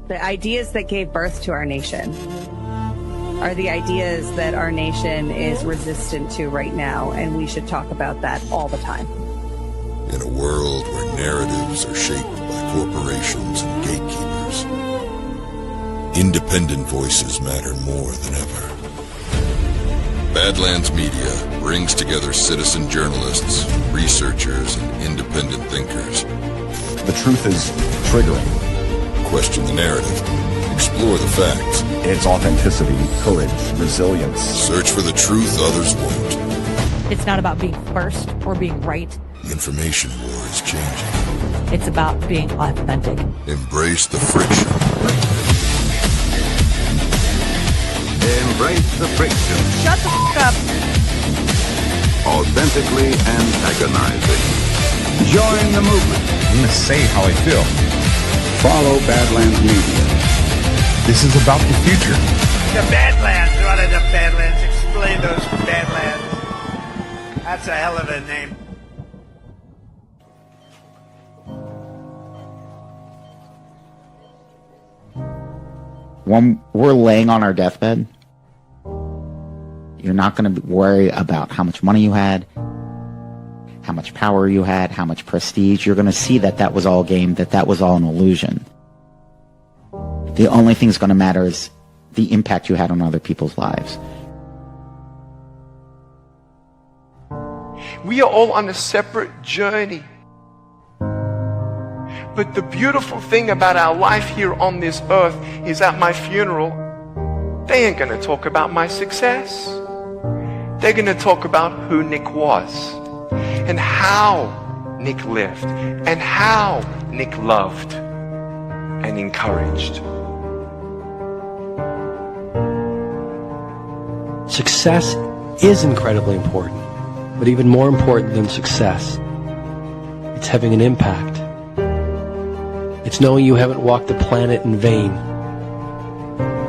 The ideas that gave birth to our nation are the ideas that our nation is resistant to right now, and we should talk about that all the time. In a world where narratives are shaped by corporations and gatekeepers, independent voices matter more than ever. Badlands Media brings together citizen journalists, researchers, and independent thinkers. The truth is triggering. Question the narrative. Explore the facts. It's authenticity, courage, resilience. Search for the truth others won't. It's not about being first or being right. The information war is changing. It's about being authentic. Embrace the friction. Embrace the friction. Shut the f*** up. Authentically antagonizing. Join the movement. I'm going to say how I feel. Follow Badlands Media. This is about the future. The Badlands. What are the Badlands? Explain those Badlands. That's a hell of a name. When we're laying on our deathbed, you're not going to worry about how much money you had, how much power you had, how much prestige. You're going to see that that was all game, that was all an illusion. The only thing that's going to matter is the impact you had on other people's lives. We are all on a separate journey. But the beautiful thing about our life here on this earth is at my funeral, they ain't going to talk about my success. They're going to talk about who Nick was and how Nick lived and how Nick loved and encouraged. Success is incredibly important, but even more important than success, it's having an impact. It's knowing you haven't walked the planet in vain.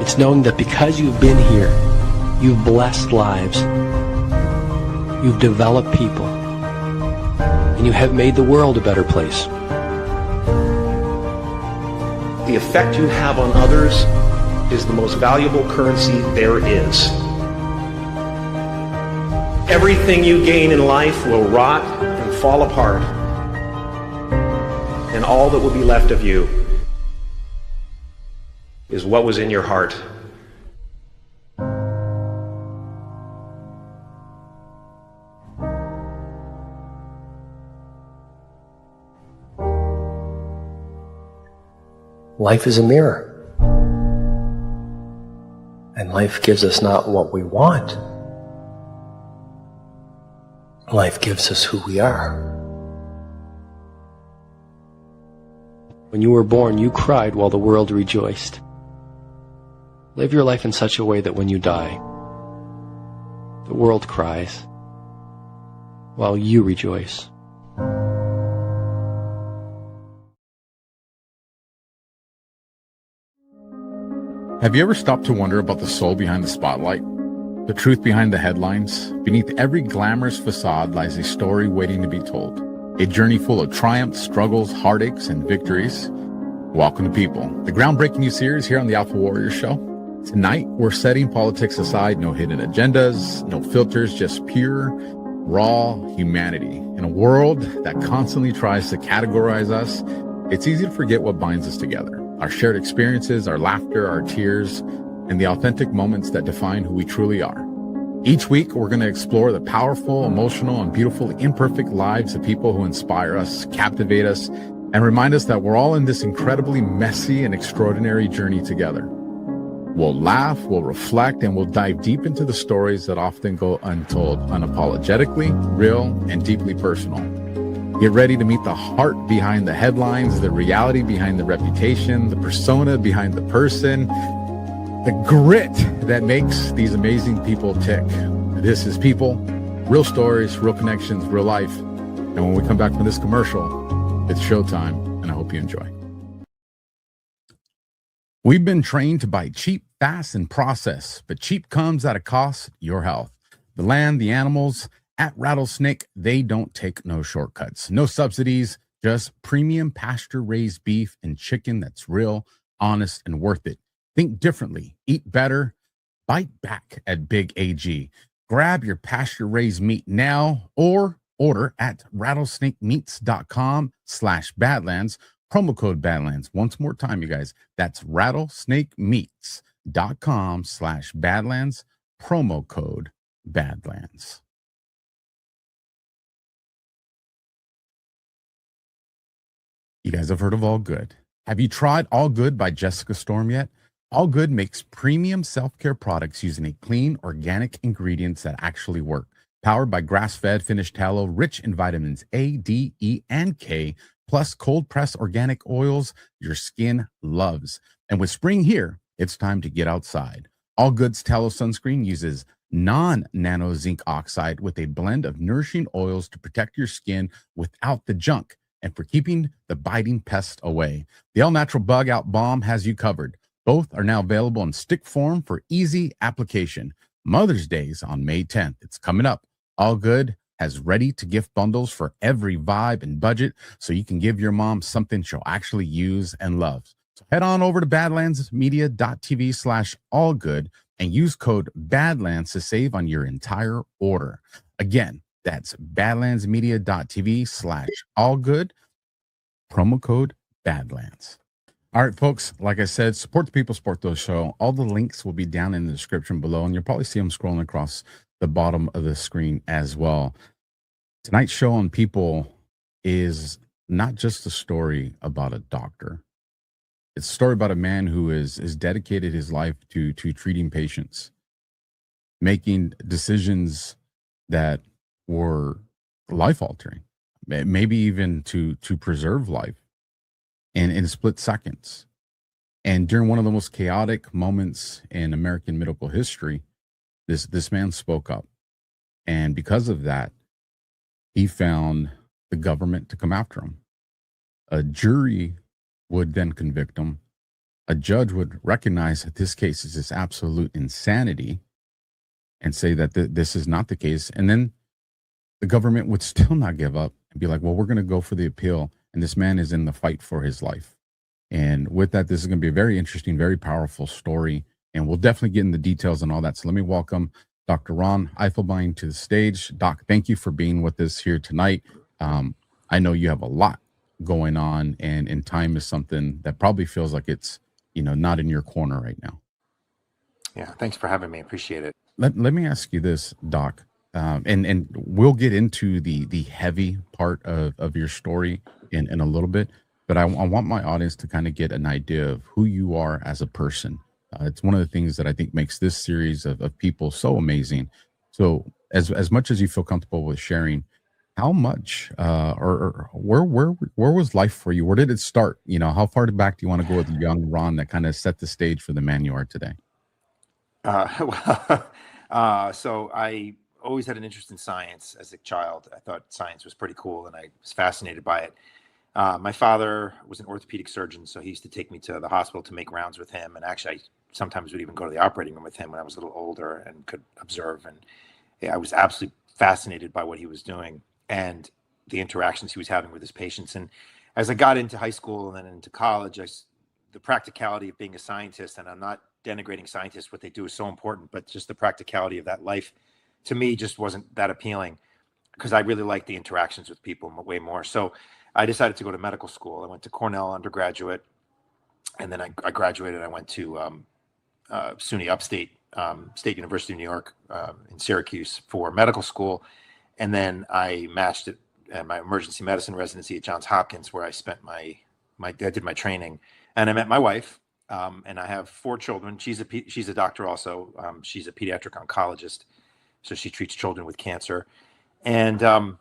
It's knowing that because you've been here, you've blessed lives, you've developed people, and you have made the world a better place. The effect you have on others is the most valuable currency there is. Everything you gain in life will rot and fall apart, and all that will be left of you is what was in your heart. Life is a mirror. And life gives us not what we want. Life gives us who we are. When you were born, you cried while the world rejoiced. Live your life in such a way that when you die, the world cries while you rejoice. Have you ever stopped to wonder about the soul behind the spotlight? The truth behind the headlines? Beneath every glamorous facade lies a story waiting to be told. A journey full of triumphs, struggles, heartaches, and victories. Welcome to People, the groundbreaking new series here on the AlphaWarrior Show. Tonight, we're setting politics aside. No hidden agendas, no filters, just pure, raw humanity. In a world that constantly tries to categorize us, it's easy to forget what binds us together. Our shared experiences, our laughter, our tears, and the authentic moments that define who we truly are. Each week, we're going to explore the powerful, emotional, and beautiful imperfect lives of people who inspire us, captivate us, and remind us that we're all in this incredibly messy and extraordinary journey together. We'll laugh, we'll reflect, and we'll dive deep into the stories that often go untold, unapologetically, real, and deeply personal. Get ready to meet the heart behind the headlines, the reality behind the reputation, the persona behind the person, the grit that makes these amazing people tick. This is People, real stories, real connections, real life. And when we come back from this commercial, it's showtime, and I hope you enjoy. We've been trained to buy cheap, fast, and processed, but cheap comes at a cost, your health. The land, the animals, at Rattlesnake, they don't take no shortcuts. No subsidies, just premium pasture-raised beef and chicken that's real, honest, and worth it. Think differently, eat better, bite back at Big AG. Grab your pasture-raised meat now or order at rattlesnakemeats.com/Badlands. Promo code Badlands. Once more time, you guys. That's rattlesnakemeats.com/Badlands. Promo code Badlands. You guys have heard of All Good. Have you tried All Good by Jessica Storm yet? All Good makes premium self-care products using a clean, organic ingredients that actually work. Powered by grass-fed finished tallow, rich in vitamins A, D, E, and K, plus cold-pressed organic oils your skin loves. And with spring here, it's time to get outside. All Good's tallow sunscreen uses non-nano zinc oxide with a blend of nourishing oils to protect your skin without the junk and for keeping the biting pests away. The All Natural Bug Out Balm has you covered. Both are now available in stick form for easy application. Mother's Day's on May 10th. It's coming up. All Good has ready-to-gift bundles for every vibe and budget, so you can give your mom something she'll actually use and love. So head on over to badlandsmedia.tv/allgood and use code Badlands to save on your entire order. Again, that's badlandsmedia.tv/allgood, promo code Badlands. All right, folks, like I said, support the people, support those show. All the links will be down in the description below, and you'll probably see them scrolling across the bottom of the screen as well. Tonight's show on People is not just a story about a doctor. It's a story about a man who is dedicated his life to treating patients, making decisions that were life-altering, maybe even to preserve life in split seconds. And during one of the most chaotic moments in American medical history, this man spoke up. And because of that, he found the government to come after him. A jury would then convict him. A judge would recognize that this case is this absolute insanity and say that this is not the case. And then the government would still not give up and be like, well, we're going to go for the appeal. And this man is in the fight for his life. And with that, this is going to be a very interesting, very powerful story. And we'll definitely get in the details and all that. So let me welcome Dr. Ron Elfenbein to the stage. Doc, thank you for being with us here tonight. I know you have a lot going on, and time is something that probably feels like it's, not in your corner right now. Yeah, thanks for having me. Appreciate it. Let me ask you this, Doc, and we'll get into the heavy part of your story in a little bit, but I want my audience to kind of get an idea of who you are as a person. It's one of the things that I think makes this series of people so amazing. So as much as you feel comfortable with sharing, how much or where was life for you? Where did it start? How far back do you want to go with young Ron that kind of set the stage for the man you are today? So I always had an interest in science as a child. I thought science was pretty cool, and I was fascinated by it. My father was an orthopedic surgeon, so he used to take me to the hospital to make rounds with him. And actually, I sometimes would even go to the operating room with him when I was a little older and could observe. And I was absolutely fascinated by what he was doing and the interactions he was having with his patients. And as I got into high school and then into college, the practicality of being a scientist, and I'm not denigrating scientists, what they do is so important, but just the practicality of that life to me just wasn't that appealing, because I really like the interactions with people way more. So I decided to go to medical school. I went to Cornell undergraduate, and then I graduated. I went to SUNY Upstate, State University of New York in Syracuse for medical school. And then I matched it at my emergency medicine residency at Johns Hopkins, where I spent I did my training. And I met my wife, and I have 4 children. She's a doctor also. She's a pediatric oncologist, so she treats children with cancer. And I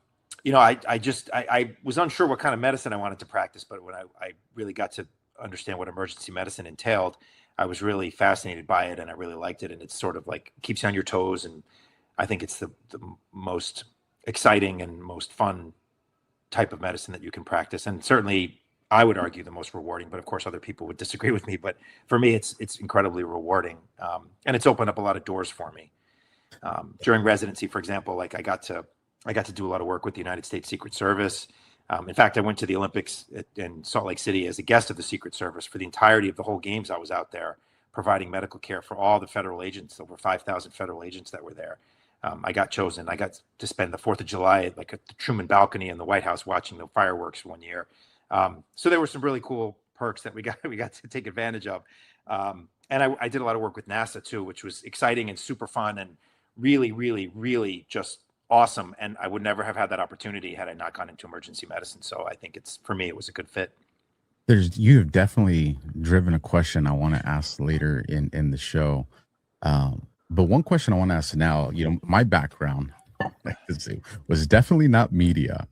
was unsure what kind of medicine I wanted to practice, but when I really got to understand what emergency medicine entailed, I was really fascinated by it, and I really liked it. And it's sort of like keeps you on your toes, and I think it's the most exciting and most fun type of medicine that you can practice, and certainly I would argue the most rewarding. But of course, other people would disagree with me. But for me, it's incredibly rewarding, and it's opened up a lot of doors for me. During residency, for example, like I got to do a lot of work with the United States Secret Service. In fact, I went to the Olympics in Salt Lake City as a guest of the Secret Service for the entirety of the whole games. I was out there providing medical care for all the federal agents, over 5,000 federal agents that were there. I got chosen. I got to spend the 4th of July at the Truman balcony in the White House watching the fireworks one year. So there were some really cool perks that we got to take advantage of. And I did a lot of work with NASA too, which was exciting and super fun and really, really, really just awesome. And I would never have had that opportunity had I not gone into emergency medicine. So I think for me, it was a good fit. You've definitely driven a question I want to ask later in the show. But one question I want to ask now, my background was definitely not media.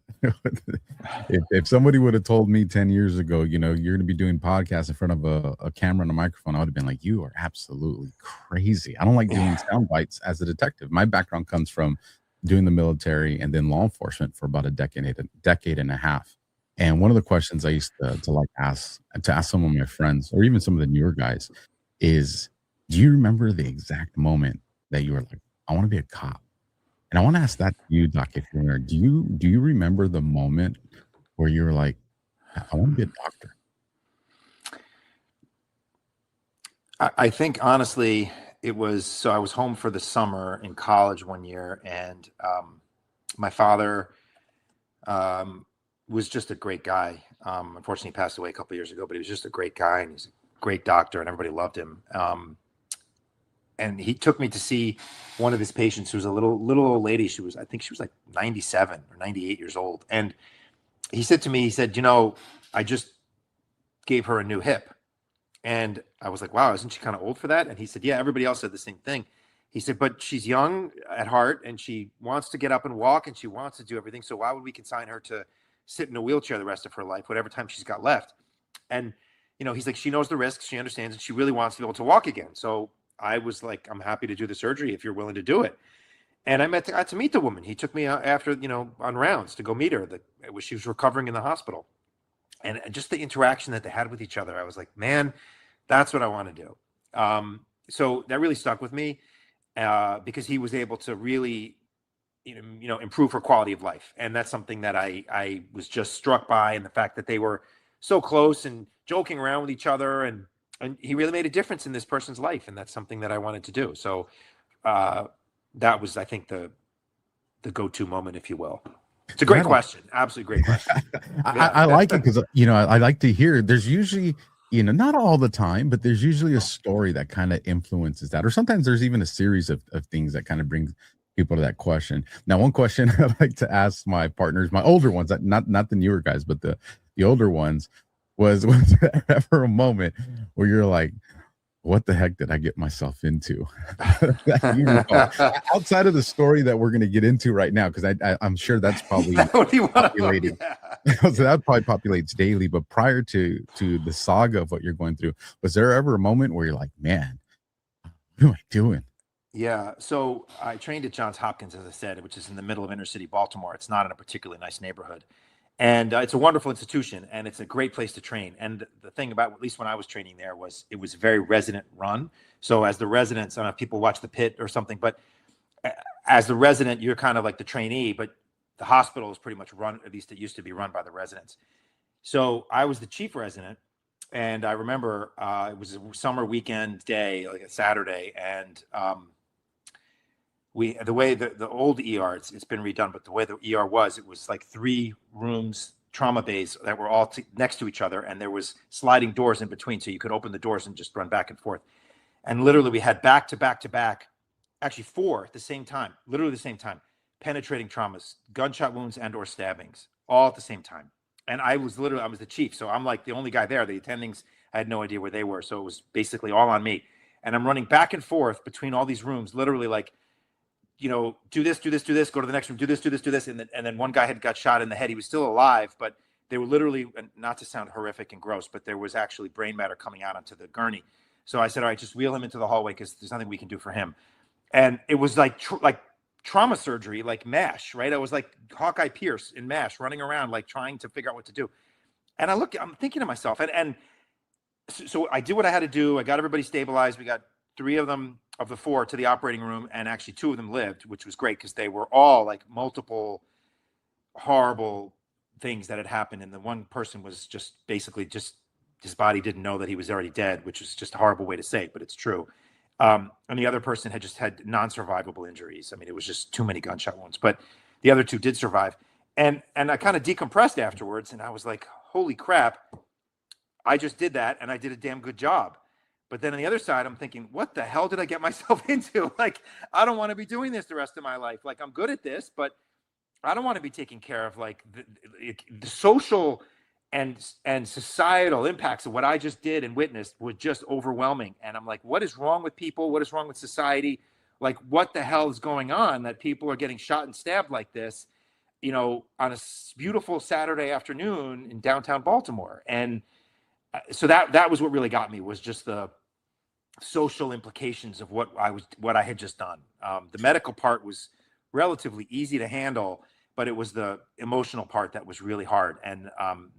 if somebody would have told me 10 years ago, you're going to be doing podcasts in front of a camera and a microphone, I would have been like, you are absolutely crazy. I don't like doing sound bites as a detective. My background comes from doing the military and then law enforcement for about a decade and a half. And one of the questions I used to ask some of my friends, or even some of the newer guys, is, do you remember the exact moment that you were like, I want to be a cop? And I want to ask that to you, Doc, if you're there. Do you remember the moment where you were like, I want to be a doctor? I think honestly, I was home for the summer in college one year, and my father was just a great guy. Unfortunately, he passed away a couple of years ago, but he was just a great guy, and he's a great doctor, and everybody loved him. And he took me to see one of his patients, who was a little old lady. I think she was like 97 or 98 years old. And he said to me, I just gave her a new hip. And I was like, wow, isn't she kind of old for that? And he said, yeah, everybody else said the same thing. He said, but she's young at heart and she wants to get up and walk and she wants to do everything. So why would we consign her to sit in a wheelchair the rest of her life, whatever time she's got left? And, he's like, she knows the risks, she understands, and she really wants to be able to walk again. So I was like, I'm happy to do the surgery if you're willing to do it. And I got to meet the woman. He took me after, on rounds to go meet her. She was recovering in the hospital. And just the interaction that they had with each other, I was like, man, that's what I want to do. So that really stuck with me because he was able to really, improve her quality of life. And that's something that I was just struck by, and the fact that they were so close and joking around with each other, and he really made a difference in this person's life. And that's something that I wanted to do. So that was, I think, the go-to moment, if you will. It's a great question. Absolutely great question. I like it because, I like to hear, there's usually, not all the time, but there's usually a story that kind of influences that. Or sometimes there's even a series of things that kind of brings people to that question. Now, one question I like to ask my partners, my older ones, not the newer guys, but the older ones, was there ever a moment where you're like, what the heck did I get myself into? Outside of the story that we're going to get into right now, because I'm sure that's probably populated. So that probably populates daily. But prior to the saga of what you're going through, was there ever a moment where you're like, man, what am I doing? Yeah. So I trained at Johns Hopkins, as I said, which is in the middle of inner city Baltimore. It's not in a particularly nice neighborhood. And it's a wonderful institution, and it's a great place to train. And the thing about, at least when I was training there, was it was very resident run. So as the residents, I don't know if people watch The Pit or something, but as the resident, you're kind of like the trainee, but the hospital is pretty much run, at least it used to be run by the residents. So I was the chief resident, and I remember it was a summer weekend day, like a Saturday, and the way the old ER, it's been redone, but the way the ER was, it was like 3 rooms, trauma bays that were all next to each other, and there was sliding doors in between, so you could open the doors and just run back and forth. And literally, we had back to back, actually 4 at the same time, literally the same time, penetrating traumas, gunshot wounds and or stabbings, all at the same time. And I was the chief, so I'm like the only guy there. The attendings, I had no idea where they were, so it was basically all on me. And I'm running back and forth between all these rooms, literally like, do this, go to the next room, do this. And then one guy had got shot in the head. He was still alive, but they were literally, not to sound horrific and gross, but there was actually brain matter coming out onto the gurney. So I said, all right, just wheel him into the hallway because there's nothing we can do for him. And it was like trauma surgery, like MASH, right? I was like Hawkeye Pierce in MASH, running around, like trying to figure out what to do. And I'm thinking to myself, and so I did what I had to do. I got everybody stabilized. We got 3 of them of the 4 to the operating room, and actually 2 of them lived, which was great because they were all like multiple horrible things that had happened, and the one person was just basically just his body didn't know that he was already dead, which is just a horrible way to say it, but it's true. And the other person had just had non-survivable injuries. I mean, it was just too many gunshot wounds, but the other two did survive. And I kind of decompressed afterwards, and I was like, holy crap, I just did that, and I did a damn good job. But then on the other side, I'm thinking, what the hell did I get myself into? Like, I don't want to be doing this the rest of my life. Like, I'm good at this, but I don't want to be taking care of like the social and societal impacts of what I just did and witnessed was just overwhelming. And I'm like, what is wrong with people? What is wrong with society? Like, what the hell is going on that people are getting shot and stabbed like this, you know, on a beautiful Saturday afternoon in downtown Baltimore? And so that was what really got me, was just the social implications of what I had just done. The medical part was relatively easy to handle, but it was the emotional part that was really hard. And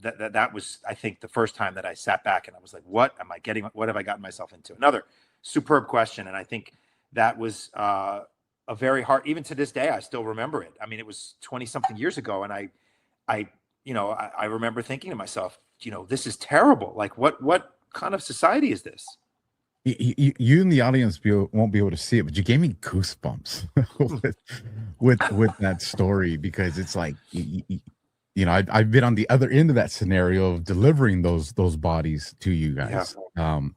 that was, I think, the first time that I sat back and I was like, what have I gotten myself into? Another superb question. And I think that was a very hard, even to this day, I still remember it. I mean, it was 20 something years ago. And I remember thinking to myself, you know, this is terrible. Like, what kind of society is this? You in the audience won't be able to see it, but you gave me goosebumps with that story, because it's like, you know, I've been on the other end of that scenario of delivering those bodies to you guys,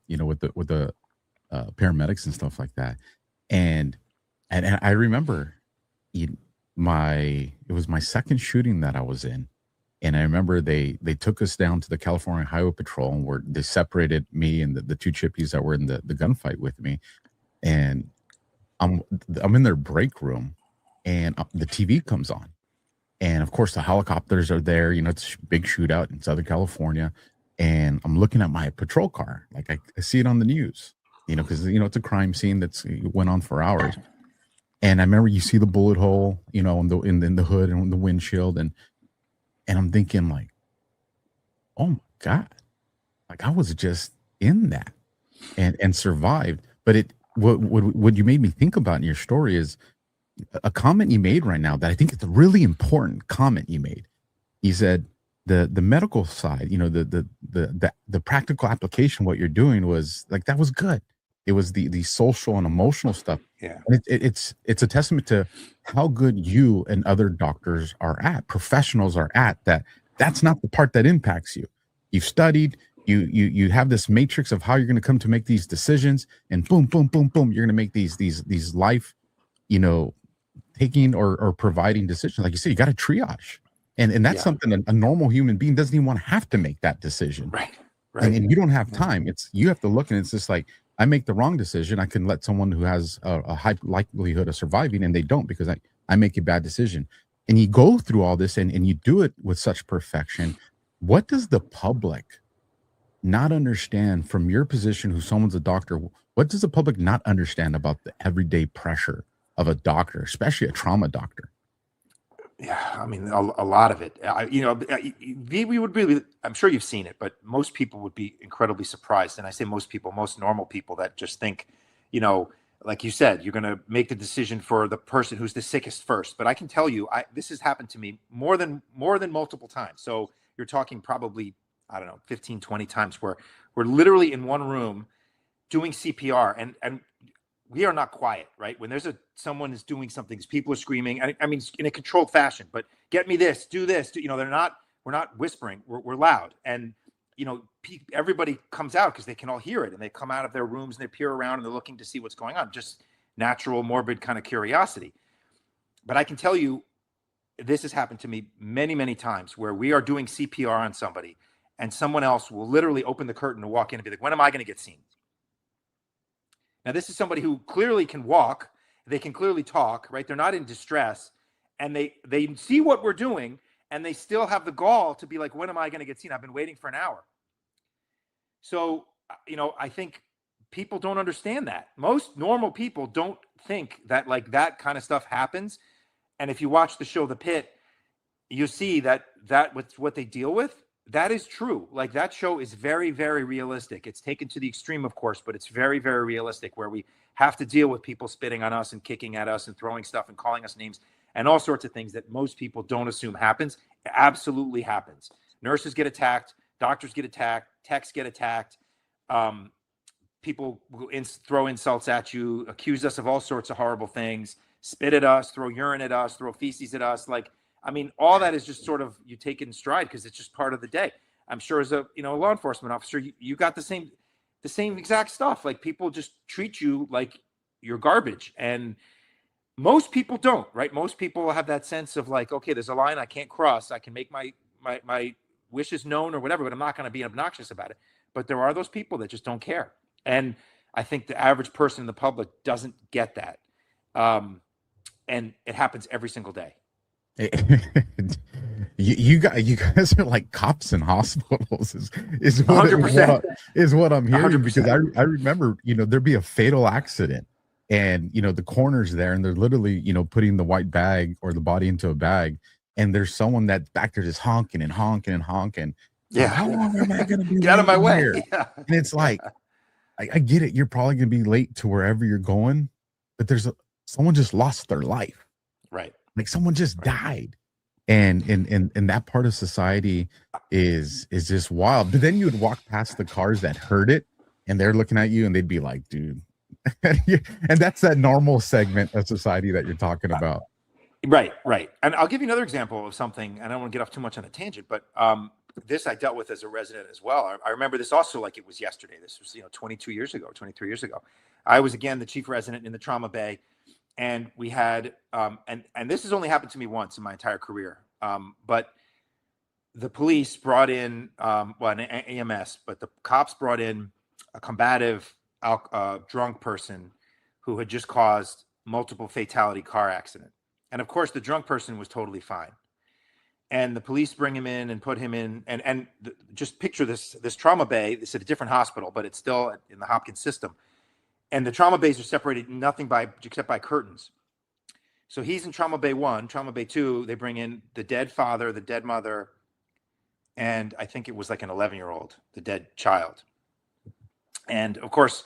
you know, with the paramedics and stuff like that, and I remember it was my second shooting that I was in. And I remember they took us down to the California Highway Patrol, and they separated me and the two chippies that were in the gunfight with me. And I'm in their break room, and the TV comes on. And of course the helicopters are there, you know, it's a big shootout in Southern California. And I'm looking at my patrol car. Like I see it on the news, you know, because, you know, it's a crime scene it went on for hours. And I remember you see the bullet hole, you know, in the hood and the windshield. And I'm thinking like, oh my God, like I was just in that and survived. But what you made me think about in your story is a comment you made right now that I think it's a really important comment you made. You said the medical side, you know, the practical application, what you're doing was like, that was good. It was the social and emotional stuff. Yeah. And it's a testament to how good you and other doctors are at, professionals are at that. That's not the part that impacts you. You've studied, you have this matrix of how you're going to come to make these decisions, and boom, boom, boom, boom, you're going to make these life, you know, taking or providing decisions. Like you said, you got to triage. And that's something a normal human being doesn't even want to have to make that decision. Right. And you don't have time. You have to look, and it's just like, I make the wrong decision, I can let someone who has a high likelihood of surviving, and they don't, because I make a bad decision. And you go through all this and you do it with such perfection. What does the public not understand from your position, who someone's a doctor? What does the public not understand about the everyday pressure of a doctor, especially a trauma doctor? Yeah, I mean, a lot of it. We would really, I'm sure you've seen it, but most people would be incredibly surprised. And I say most people, most normal people that just think, you know, like you said, you're going to make the decision for the person who's the sickest first. But I can tell you, this has happened to me more than multiple times. So you're talking probably, I don't know, 15, 20 times where we're literally in one room doing CPR, and we are not quiet, right? When there's someone is doing something, people are screaming. I mean, in a controlled fashion, but get me this, do this. You know, we're not whispering. We're loud. And, you know, everybody comes out because they can all hear it, and they come out of their rooms and they peer around and they're looking to see what's going on. Just natural, morbid kind of curiosity. But I can tell you, this has happened to me many, many times where we are doing CPR on somebody, and someone else will literally open the curtain and walk in and be like, when am I going to get seen? Now, this is somebody who clearly can walk. They can clearly talk, right? They're not in distress, and they see what we're doing, and they still have the gall to be like, when am I going to get seen? I've been waiting for an hour. So, you know, I think people don't understand that. Most normal people don't think that like that kind of stuff happens. And if you watch the show The Pit, you see that what they deal with, that is true. Like, that show is very, very realistic. It's taken to the extreme, of course, but it's very, very realistic, where we have to deal with people spitting on us and kicking at us and throwing stuff and calling us names and all sorts of things that most people don't assume happens. It absolutely happens. Nurses get attacked, doctors get attacked, techs get attacked. People will throw insults at you, accuse us of all sorts of horrible things, spit at us, throw urine at us, throw feces at us. Like, I mean, all that is just sort of, you take it in stride because it's just part of the day. I'm sure as a law enforcement officer, you got the same exact stuff. Like, people just treat you like you're garbage, and most people don't, right? Most people have that sense of like, okay, there's a line I can't cross. I can make my wishes known or whatever, but I'm not going to be obnoxious about it. But there are those people that just don't care. And I think the average person in the public doesn't get that. And it happens every single day. You guys are like cops in hospitals is what I'm hearing. 100%. Because I remember, there'd be a fatal accident and, the coroner's there and they're literally, putting the white bag or the body into a bag. And there's someone that's back there just honking and honking and honking. Yeah. How long am I going to be get out of my way? Yeah. And it's like, I get it. You're probably going to be late to wherever you're going, but someone just lost their life. Right. Like someone just died. And that part of society is just wild. But then you would walk past the cars that heard it and they're looking at you and they'd be like, dude. And that's that normal segment of society that you're talking about. Right. And I'll give you another example of something. And I don't want to get off too much on a tangent, but this I dealt with as a resident as well. I remember this also like it was yesterday. This was 23 years ago. I was again the chief resident in the trauma bay, and we had and this has only happened to me once in my entire career. But the police brought in an AMS, but the cops brought in a combative drunk person who had just caused multiple fatality car accident. And of course, the drunk person was totally fine. And the police bring him in and put him in, and just picture this trauma bay. It's at a different hospital, but it's still in the Hopkins system. And the trauma bays are separated except by curtains. So he's in trauma bay 1, trauma bay 2. They bring in the dead father, the dead mother, and I think it was like an 11-year-old, the dead child. And of course,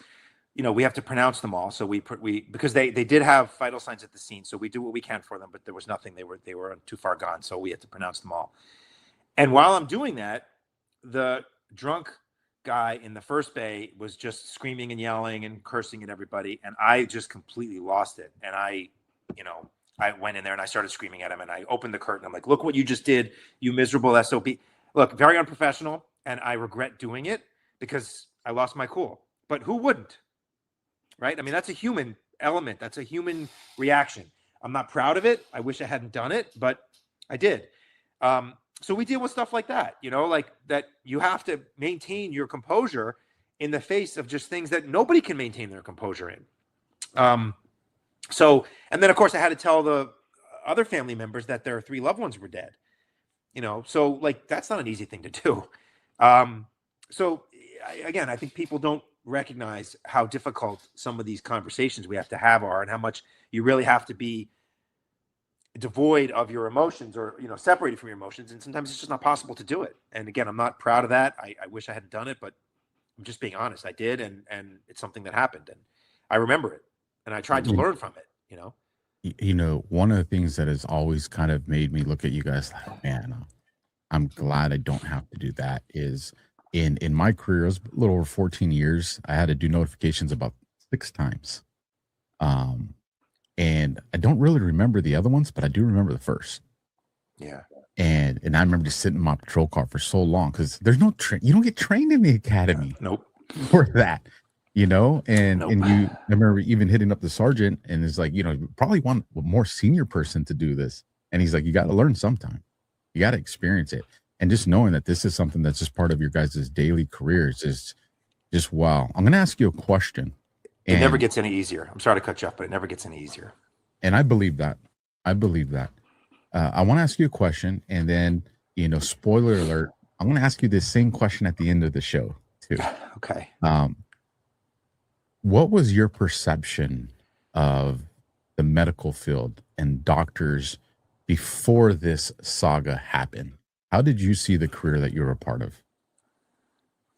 we have to pronounce them all. So we because they did have vital signs at the scene. So we do what we can for them, but there was nothing. They were too far gone. So we had to pronounce them all. And while I'm doing that, the drunk guy in the first bay was just screaming and yelling and cursing at everybody. And I just completely lost it. And I went in there and I started screaming at him and I opened the curtain. I'm like, look what you just did, you miserable SOB. Look, very unprofessional. And I regret doing it because I lost my cool. But who wouldn't? Right? I mean, that's a human element. That's a human reaction. I'm not proud of it. I wish I hadn't done it, but I did. So we deal with stuff like that, like that you have to maintain your composure in the face of just things that nobody can maintain their composure in. And then of course I had to tell the other family members that their 3 loved ones were dead, so like, that's not an easy thing to do. I think people don't recognize how difficult some of these conversations we have to have are, and how much you really have to be devoid of your emotions or separated from your emotions, and sometimes it's just not possible to do it. And again, I'm not proud of that. I wish I hadn't done it, but I'm just being honest. I did, and it's something that happened, and I remember it, and I tried to learn from it. One of the things that has always kind of made me look at you guys like, man, I'm glad I don't have to do that, is in my career, it was a little over 14 years, I had to do notifications about 6 times. And I don't really remember the other ones, but I do remember the first. Yeah. And I remember just sitting in my patrol car for so long, because there's no you don't get trained in the academy. Nope. For that, and I remember even hitting up the sergeant, and it's like, probably want a more senior person to do this. And he's like, you got to learn sometime. You got to experience it. And just knowing that this is something that's just part of your guys' daily careers is just wow. I'm going to ask you a question. It never gets any easier. I'm sorry to cut you off, but it never gets any easier. And I believe that. I want to ask you a question, and then, spoiler alert, I'm going to ask you this same question at the end of the show too. Okay. What was your perception of the medical field and doctors before this saga happened? How did you see the career that you were a part of?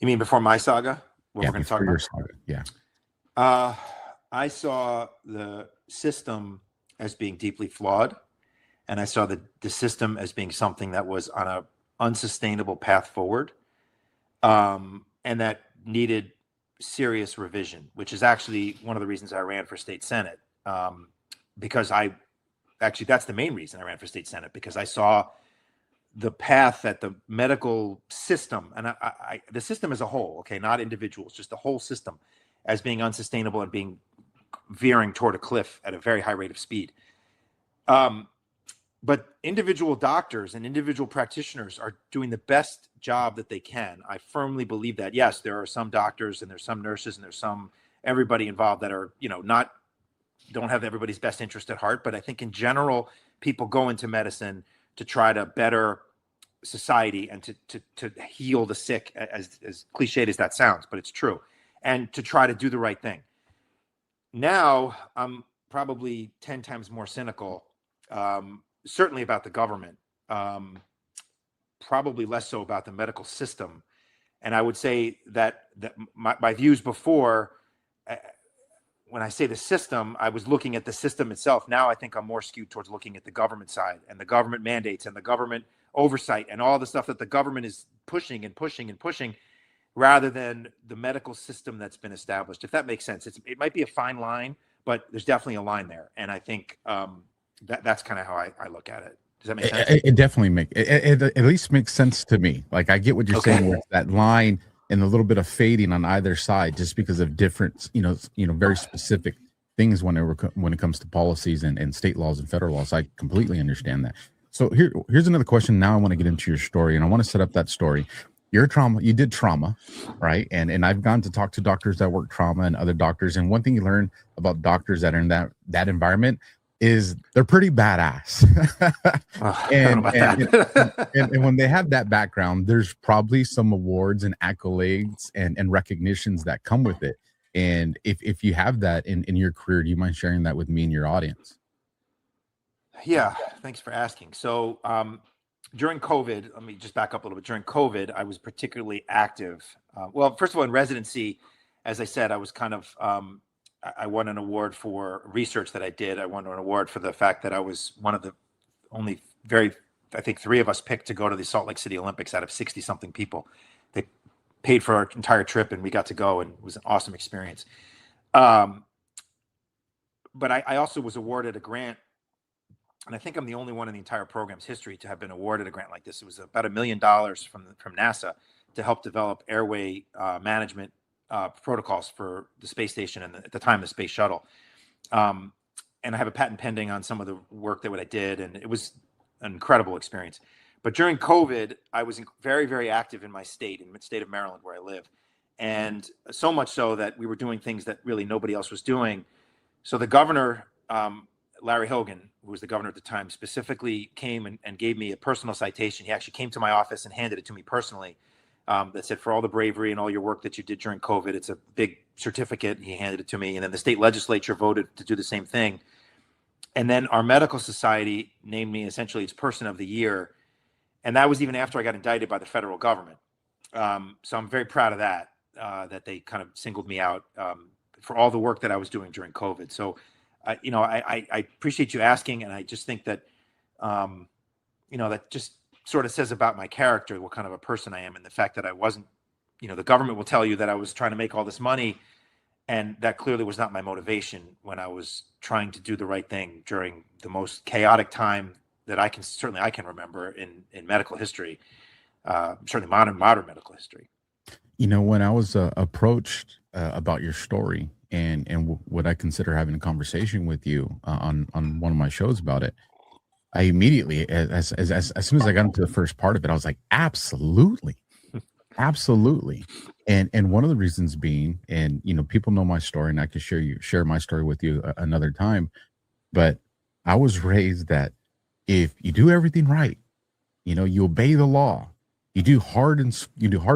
You mean before my saga? What we're going to talk about? Saga. Yeah. I saw the system as being deeply flawed, and I saw the system as being something that was on a unsustainable path forward, and that needed serious revision, which is actually one of the reasons I ran for state senate, because that's the main reason I ran for state senate, because I saw the path that the medical system, and the system as a whole, okay, not individuals, just the whole system, as being unsustainable and being veering toward a cliff at a very high rate of speed. But individual doctors and individual practitioners are doing the best job that they can. I firmly believe that. Yes, there are some doctors and there's some nurses and there's everybody involved that are, don't have everybody's best interest at heart. But I think in general, people go into medicine to try to better society and to heal the sick, as cliched as that sounds, but it's true, and to try to do the right thing. Now, I'm probably 10 times more cynical, certainly about the government, probably less so about the medical system. And I would say that my views before, when I say the system, I was looking at the system itself. Now I think I'm more skewed towards looking at the government side and the government mandates and the government oversight and all the stuff that the government is pushing and pushing and pushing, rather than the medical system that's been established. If that makes sense. It might be a fine line, but there's definitely a line there. And I think that's kind of how I look at it. Does that make sense? It definitely makes it at least makes sense to me. Like, I get what you're saying with that line and a little bit of fading on either side, just because of different, very specific things when it comes to policies and state laws and federal laws. I completely understand that. So here's another question. Now I want to get into your story, and I want to set up that story. You did trauma, right? And I've gone to talk to doctors that work trauma and other doctors. And one thing you learn about doctors that are in that environment is they're pretty badass. And when they have that background, there's probably some awards and accolades and recognitions that come with it. And if you have that in your career, do you mind sharing that with me and your audience? Yeah, thanks for asking. So during COVID, let me just back up a little bit. During COVID, I was particularly active. Well, first of all, in residency, as I said, I was kind of, I won an award for research that I did. I won an award for the fact that I was one of the only I think 3 of us picked to go to the Salt Lake City Olympics out of 60 something people. They paid for our entire trip and we got to go, and it was an awesome experience. But I also was awarded a grant, and I think I'm the only one in the entire program's history to have been awarded a grant like this. It was about $1 million from NASA to help develop airway management protocols for the space station and at the time the space shuttle. And I have a patent pending on some of the work that I did, and it was an incredible experience. But during COVID, I was very, very active in my state, in the state of Maryland, where I live. And so much so that we were doing things that really nobody else was doing. So the governor, Larry Hogan, who was the governor at the time, specifically came and gave me a personal citation. He actually came to my office and handed it to me personally. That said, for all the bravery and all your work that you did during COVID, it's a big certificate. He handed it to me. And then the state legislature voted to do the same thing. And then our medical society named me essentially its person of the year. And that was even after I got indicted by the federal government. So I'm very proud of that, that they kind of singled me out for all the work that I was doing during COVID. So, I appreciate you asking. And I just think that, that just sort of says about my character, what kind of a person I am, and the fact that I wasn't, the government will tell you that I was trying to make all this money, and that clearly was not my motivation when I was trying to do the right thing during the most chaotic time that I can remember in medical history, certainly modern medical history. When I was approached about your story and what I consider having a conversation with you on one of my shows about it, I immediately, as soon as I got into the first part of it, I was like, absolutely. Absolutely. And one of the reasons being, and people know my story, and I can share my story with you another time, but I was raised that if you do everything right, you obey the law, you do hard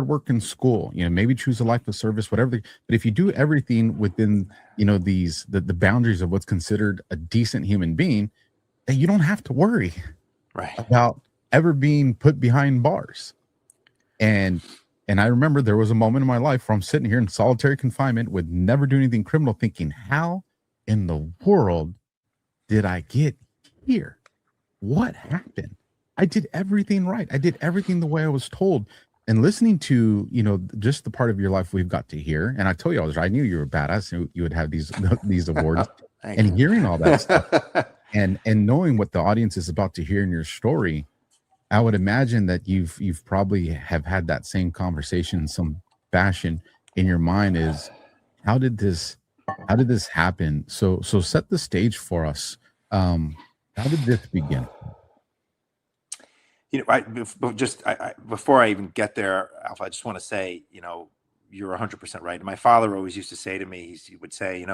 work in school, maybe choose a life of service, whatever. But if you do everything within, the boundaries of what's considered a decent human being, then you don't have to worry about ever being put behind bars. And I remember there was a moment in my life where I'm sitting here in solitary confinement with never doing anything criminal, thinking, how in the world did I get here? what happened? I did everything right. I did everything the way I was told. And listening to, just the part of your life we've got to hear. And I told you, I knew you were badass. You would have these awards and hearing all that stuff and knowing what the audience is about to hear in your story. I would imagine that you've probably have had that same conversation in some fashion in your mind is how did this happen? So set the stage for us. How did this begin? Before I even get there, Alpha, I just want to say, you're 100% right. My father always used to say to me, he would say,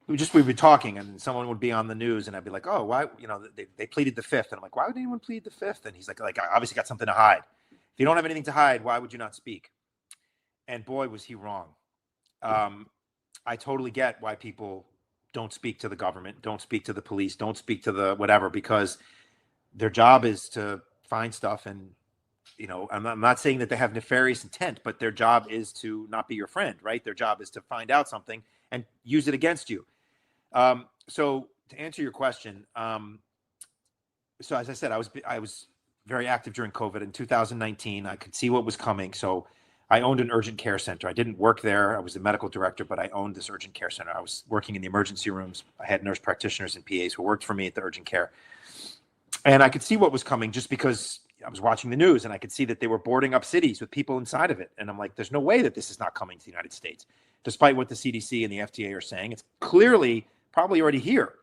we'd be talking and someone would be on the news and I'd be like, oh, why, they pleaded the fifth. And I'm like, why would anyone plead the fifth? And he's like, I obviously got something to hide. If you don't have anything to hide, why would you not speak? And boy, was he wrong. I totally get why people don't speak to the government, don't speak to the police, don't speak to the whatever, because their job is to find stuff. And, I'm not saying that they have nefarious intent, but their job is to not be your friend, right? Their job is to find out something and use it against you. So to answer your question, so as I said, I was very active during COVID. In 2019, I could see what was coming. So I owned an urgent care center. I didn't work there. I was the medical director, but I owned this urgent care center. I was working in the emergency rooms. I had nurse practitioners and PAs who worked for me at the urgent care. And I could see what was coming just because I was watching the news and I could see that they were boarding up cities with people inside of it. And I'm like, there's no way that this is not coming to the United States. Despite what the CDC and the FDA are saying, it's clearly probably already here.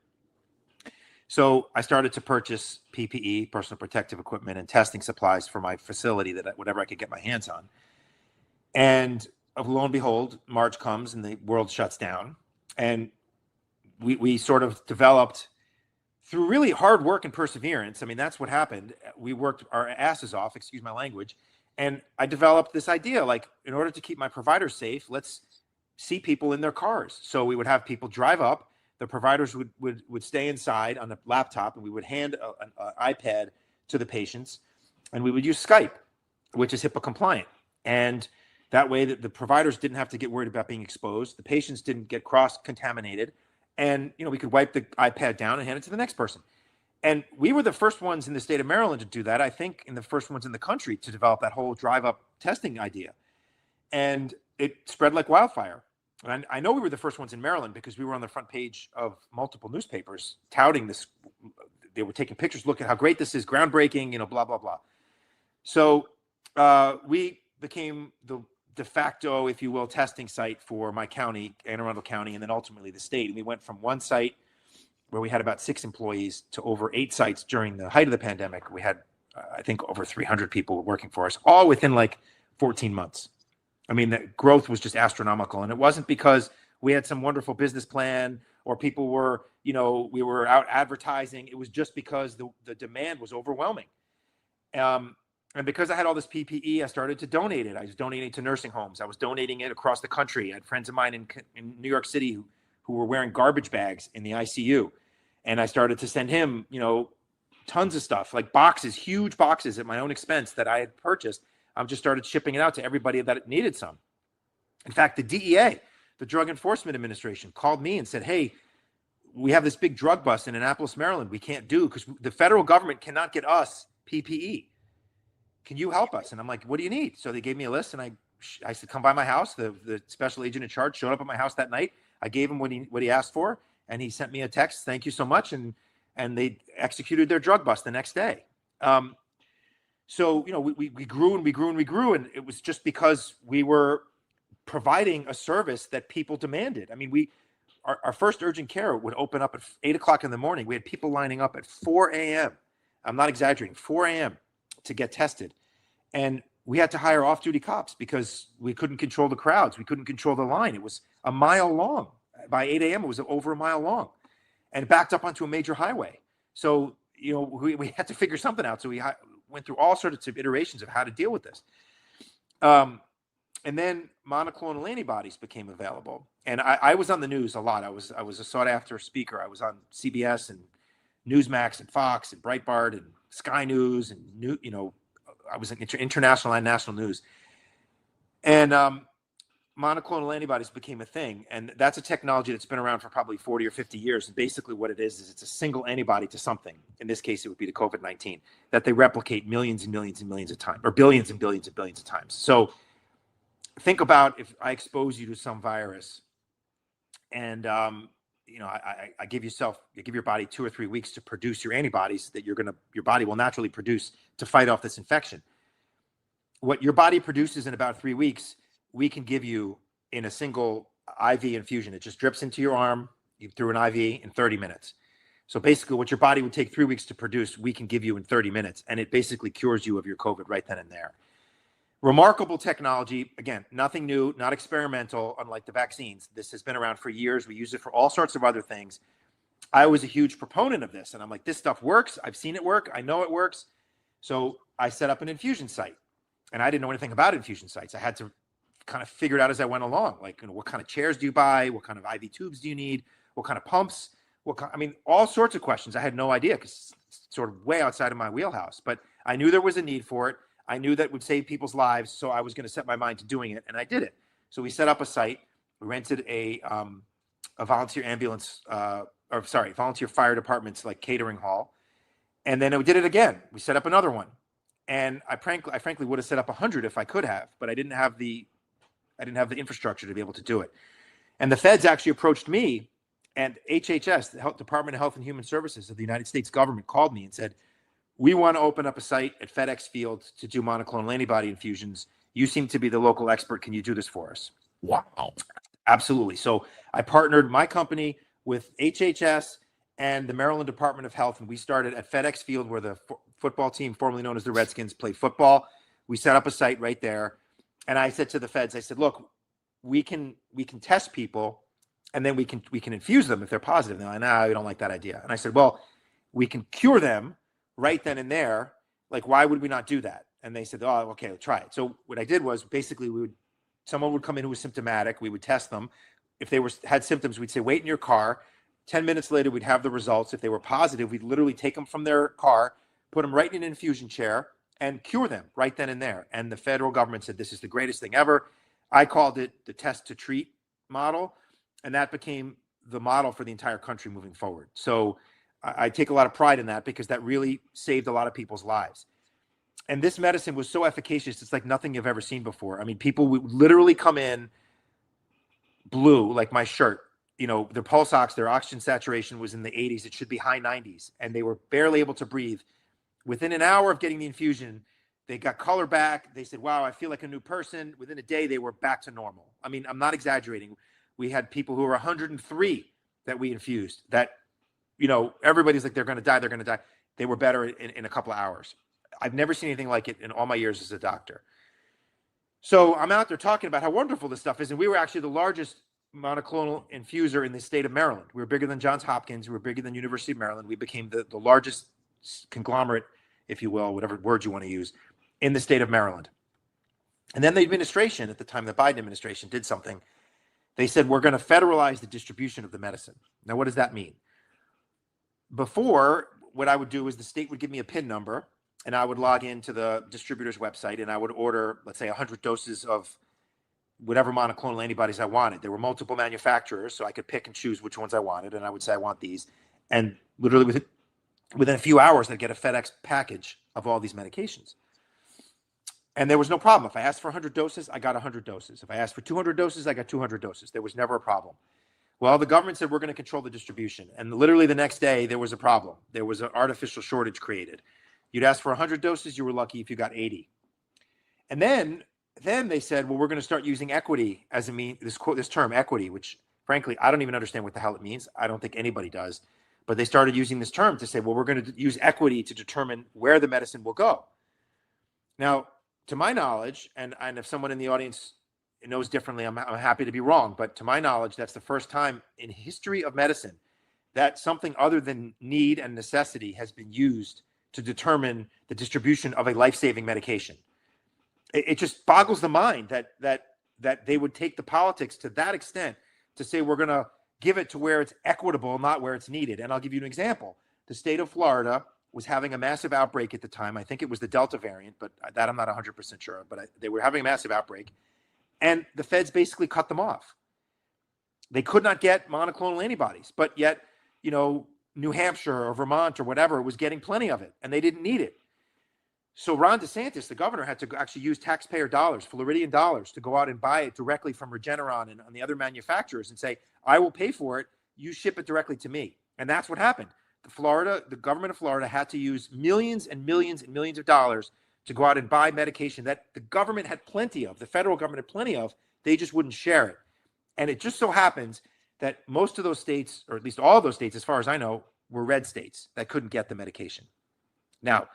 So I started to purchase PPE, personal protective equipment, and testing supplies for my facility, that whatever I could get my hands on. And lo and behold, March comes and the world shuts down. And we sort of developed through really hard work and perseverance. I mean, that's what happened. We worked our asses off, excuse my language. And I developed this idea, like, in order to keep my providers safe, let's see people in their cars. So we would have people drive up, the providers would stay inside on a laptop, and we would hand an iPad to the patients, and we would use Skype, which is HIPAA compliant. And that way that the providers didn't have to get worried about being exposed. The patients didn't get cross-contaminated. And, we could wipe the iPad down and hand it to the next person. And we were the first ones in the state of Maryland to do that. I think in the first ones in the country to develop that whole drive-up testing idea. And it spread like wildfire. And I know we were the first ones in Maryland because we were on the front page of multiple newspapers touting this. They were taking pictures, look at how great this is, groundbreaking, blah, blah, blah. So we became the de facto, if you will, testing site for my county, Anne Arundel County, and then ultimately the state. And we went from one site where we had about 6 employees to over 8 sites during the height of the pandemic. We had, I think, over 300 people working for us, all within like 14 months. I mean, the growth was just astronomical. And it wasn't because we had some wonderful business plan or people were, we were out advertising. It was just because the demand was overwhelming. And because I had all this PPE, I started to donate it. I was donating to nursing homes. I was donating it across the country. I had friends of mine in New York City who were wearing garbage bags in the ICU. And I started to send him, tons of stuff, like boxes, huge boxes at my own expense that I had purchased. I just started shipping it out to everybody that needed some. In fact, the DEA, the Drug Enforcement Administration, called me and said, hey, we have this big drug bust in Annapolis, Maryland. We can't do because the federal government cannot get us PPE. Can you help us? And I'm like, what do you need? So they gave me a list, and I said, come by my house. The special agent in charge showed up at my house that night. I gave him what he asked for, and he sent me a text. Thank you so much. And they executed their drug bust the next day. So, we grew and we grew and we grew. And it was just because we were providing a service that people demanded. I mean, our first urgent care would open up at 8 o'clock in the morning. We had people lining up at 4 a.m. I'm not exaggerating, 4 a.m. to get tested. And we had to hire off-duty cops because we couldn't control the crowds. We couldn't control the line. It was a mile long. By 8 a.m., it was over a mile long and backed up onto a major highway. So, we had to figure something out. So we went through all sorts of iterations of how to deal with this. And then monoclonal antibodies became available. And I was on the news a lot. I was a sought-after speaker. I was on CBS and Newsmax and Fox and Breitbart and Sky News and I was in international and national news. And monoclonal antibodies became a thing, and that's a technology that's been around for probably 40 or 50 years. And basically what it is it's a single antibody to something. In this case, it would be to COVID-19, that they replicate millions and millions and millions of times, or billions and billions and billions of times. So think about if I expose you to some virus and, I give your body 2 or 3 weeks to produce your antibodies that your body will naturally produce to fight off this infection. What your body produces in about 3 weeks, we can give you in a single IV infusion. It just drips into your arm through an IV in 30 minutes. So basically what your body would take 3 weeks to produce, we can give you in 30 minutes. And it basically cures you of your COVID right then and there. Remarkable technology. Again, nothing new, not experimental, unlike the vaccines. This has been around for years. We use it for all sorts of other things. I was a huge proponent of this. And I'm like, this stuff works. I've seen it work. I know it works. So I set up an infusion site. And I didn't know anything about infusion sites. I had to kind of figure it out as I went along. Like, what kind of chairs do you buy? What kind of IV tubes do you need? What kind of pumps? All sorts of questions. I had no idea because it's sort of way outside of my wheelhouse. But I knew there was a need for it. I knew that would save people's lives. So I was going to set my mind to doing it. And I did it. So we set up a site. We rented a volunteer ambulance, volunteer fire department's like catering hall. And then we did it again. We set up another one. And I frankly would have set up 100 if I could have, but I didn't have the infrastructure to be able to do it. And the feds actually approached me, and HHS, the Department of Health and Human Services of the United States government, called me and said, we want to open up a site at FedEx Field to do monoclonal antibody infusions. You seem to be the local expert. Can you do this for us? Wow. Absolutely. So I partnered my company with HHS and the Maryland Department of Health, and we started at FedEx Field where the football team, formerly known as the Redskins, played football. We set up a site right there. And I said to the feds, I said, look, we can test people and then we can infuse them if they're positive. And they're like, nah, we don't like that idea. And I said, well, we can cure them right then and there. Like, why would we not do that? And they said, oh, okay, we'll try it. So what I did was basically someone would come in who was symptomatic. We would test them. If they had symptoms, we'd say, wait in your car. 10 minutes later, we'd have the results. If they were positive, we'd literally take them from their car, put them right in an infusion chair, and cure them right then and there. And the federal government said, this is the greatest thing ever. I called it the test to treat model. And that became the model for the entire country moving forward. So I take a lot of pride in that because that really saved a lot of people's lives. And this medicine was so efficacious. It's like nothing you've ever seen before. I mean, people would literally come in blue, like my shirt, their pulse ox, their oxygen saturation was in the 80s. It should be high 90s. And they were barely able to breathe. Within an hour of getting the infusion, they got color back. They said, wow, I feel like a new person. Within a day, they were back to normal. I mean, I'm not exaggerating. We had people who were 103 that we infused that, everybody's like, they're going to die. They're going to die. They were better in a couple of hours. I've never seen anything like it in all my years as a doctor. So I'm out there talking about how wonderful this stuff is. And we were actually the largest monoclonal infuser in the state of Maryland. We were bigger than Johns Hopkins. We were bigger than University of Maryland. We became the largest conglomerate, if you will, whatever word you want to use, in the state of Maryland. And then the administration, at the time, the Biden administration, did something. They said, we're going to federalize the distribution of the medicine. Now, what does that mean? Before, what I would do is the state would give me a PIN number, and I would log into the distributor's website, and I would order, let's say, 100 doses of whatever monoclonal antibodies I wanted. There were multiple manufacturers, so I could pick and choose which ones I wanted, and I would say, I want these. And literally within a few hours, I'd get a FedEx package of all these medications. And there was no problem. If I asked for 100 doses, I got 100 doses. If I asked for 200 doses, I got 200 doses. There was never a problem. Well, the government said, we're going to control the distribution. And literally the next day, there was a problem. There was an artificial shortage created. You'd ask for 100 doses, you were lucky if you got 80. And then they said, well, we're going to start using equity as a mean, this term equity, which frankly, I don't even understand what the hell it means. I don't think anybody does. But they started using this term to say, well, we're going to use equity to determine where the medicine will go. Now, to my knowledge, and if someone in the audience knows differently, I'm happy to be wrong. But to my knowledge, that's the first time in history of medicine that something other than need and necessity has been used to determine the distribution of a life-saving medication. It just boggles the mind that they would take the politics to that extent to say we're going to give it to where it's equitable, not where it's needed. And I'll give you an example. The state of Florida was having a massive outbreak at the time. I think it was the Delta variant, but that I'm not 100% sure of. But they were having a massive outbreak. And the feds basically cut them off. They could not get monoclonal antibodies, but yet, New Hampshire or Vermont or whatever was getting plenty of it, and they didn't need it. So Ron DeSantis, the governor, had to actually use taxpayer dollars, Floridian dollars, to go out and buy it directly from Regeneron and the other manufacturers and say, I will pay for it. You ship it directly to me. And that's what happened. The government of Florida had to use millions and millions and millions of dollars to go out and buy medication that the government had plenty of, the federal government had plenty of. They just wouldn't share it. And it just so happens that most of those states, or at least all of those states, as far as I know, were red states that couldn't get the medication. Now,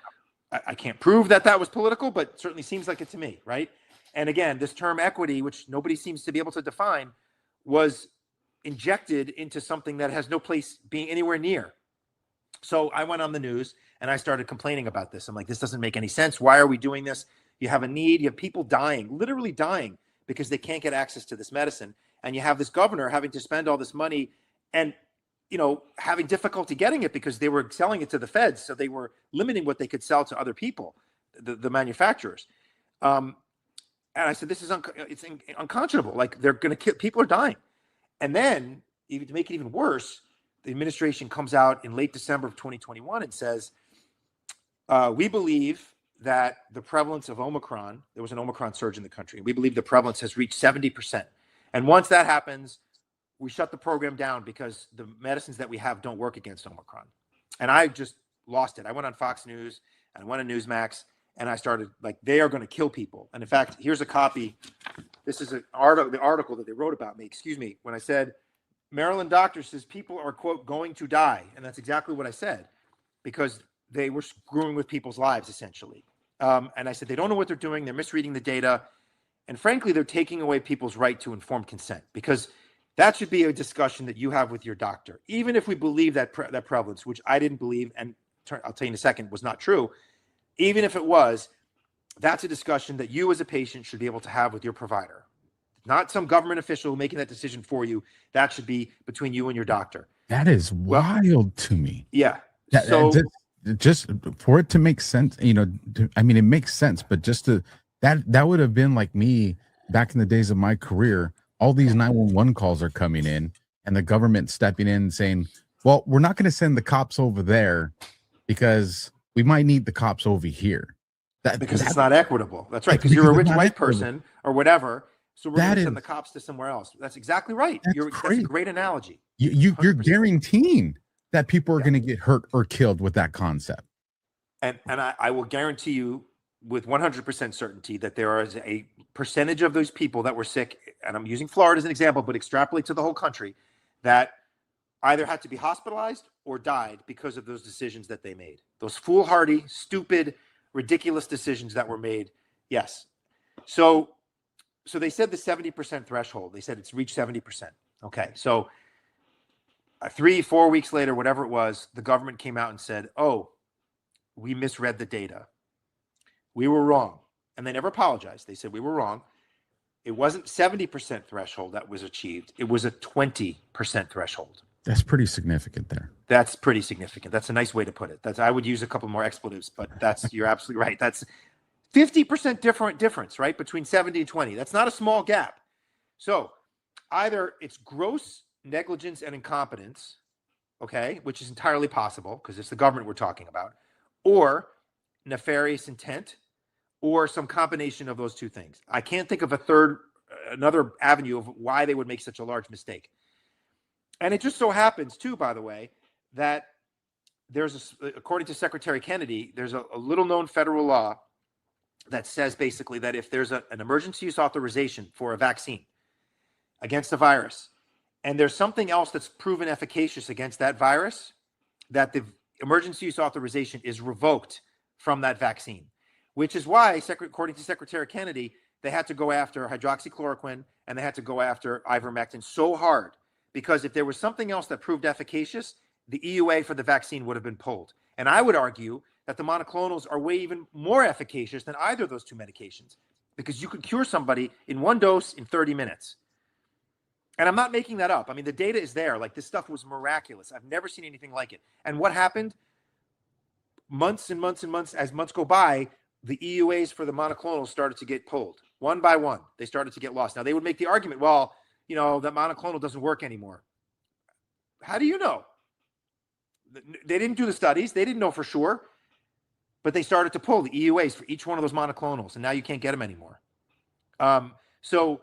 I can't prove that was political, but it certainly seems like it to me, right? And again, this term equity, which nobody seems to be able to define, was injected into something that has no place being anywhere near. So I went on the news and I started complaining about this. I'm like, this doesn't make any sense. Why are we doing this? You have a need. You have people dying, literally dying, because they can't get access to this medicine. And you have this governor having to spend all this money and having difficulty getting it because they were selling it to the feds. So they were limiting what they could sell to other people, the manufacturers. And I said, this is it's unconscionable. Like, they're going to kill, people are dying. And then, even to make it even worse, the administration comes out in late December of 2021 and says, we believe that the prevalence of Omicron, there was an Omicron surge in the country. We believe the prevalence has reached 70%. And once that happens, we shut the program down because the medicines that we have don't work against Omicron. And I just lost it. I went on Fox News and I went on Newsmax and I started like, they are going to kill people. And in fact, here's a copy. This is the article that they wrote about me, when I said, Maryland doctor says people are, quote, going to die. And that's exactly what I said, because they were screwing with people's lives, essentially. And I said, they don't know what they're doing. They're misreading the data. And frankly, they're taking away people's right to informed consent, because that should be a discussion that you have with your doctor. Even if we believe that that prevalence, which I didn't believe, and I'll tell you in a second, was not true. Even if it was, that's a discussion that you as a patient should be able to have with your provider. Not some government official making that decision for you. That should be between you and your doctor. That is wild to me. Yeah. So just for it to make sense, it makes sense, but just that would have been like me back in the days of my career. All these 911 calls are coming in and the government stepping in and saying, well, we're not going to send the cops over there because we might need the cops over here. Because it's not equitable. That's right. Because you're a rich white person or whatever. So we're going to send the cops to somewhere else. That's exactly right. That's a great analogy. You're guaranteeing that people are going to get hurt or killed with that concept. And I will guarantee you with 100% certainty that there is a percentage of those people that were sick, and I'm using Florida as an example, but extrapolate to the whole country, that either had to be hospitalized or died because of those decisions that they made. Those foolhardy, stupid, ridiculous decisions that were made. Yes. So they said the 70% threshold. They said it's reached 70%. Okay. So 3-4 weeks later, whatever it was, the government came out and said, oh, we misread the data. We were wrong. And they never apologized. They said we were wrong. It wasn't 70% threshold that was achieved. It was a 20% threshold. That's pretty significant there. That's pretty significant. That's a nice way to put it. I would use a couple more expletives, but you're absolutely right. That's 50% difference, right? Between 70 and 20. That's not a small gap. So either it's gross negligence and incompetence, okay, which is entirely possible because it's the government we're talking about, or nefarious intent, or some combination of those two things. I can't think of another avenue of why they would make such a large mistake. And it just so happens too, by the way, that according to Secretary Kennedy, there's a little known federal law that says basically that if there's an emergency use authorization for a vaccine against a virus, and there's something else that's proven efficacious against that virus, that the emergency use authorization is revoked from that vaccine, which is why, according to Secretary Kennedy, they had to go after hydroxychloroquine and they had to go after ivermectin so hard, because if there was something else that proved efficacious, the EUA for the vaccine would have been pulled. And I would argue that the monoclonals are way even more efficacious than either of those two medications, because you could cure somebody in one dose in 30 minutes. And I'm not making that up. I mean, the data is there. Like, this stuff was miraculous. I've never seen anything like it. And what happened? Months and months and months, as months go by, the EUAs for the monoclonals started to get pulled. one by one, they started to get lost. Now, they would make the argument, well, you know, that monoclonal doesn't work anymore. How do you know? They didn't do the studies. They didn't know for sure. But they started to pull the EUAs for each one of those monoclonals, and now you can't get them anymore. So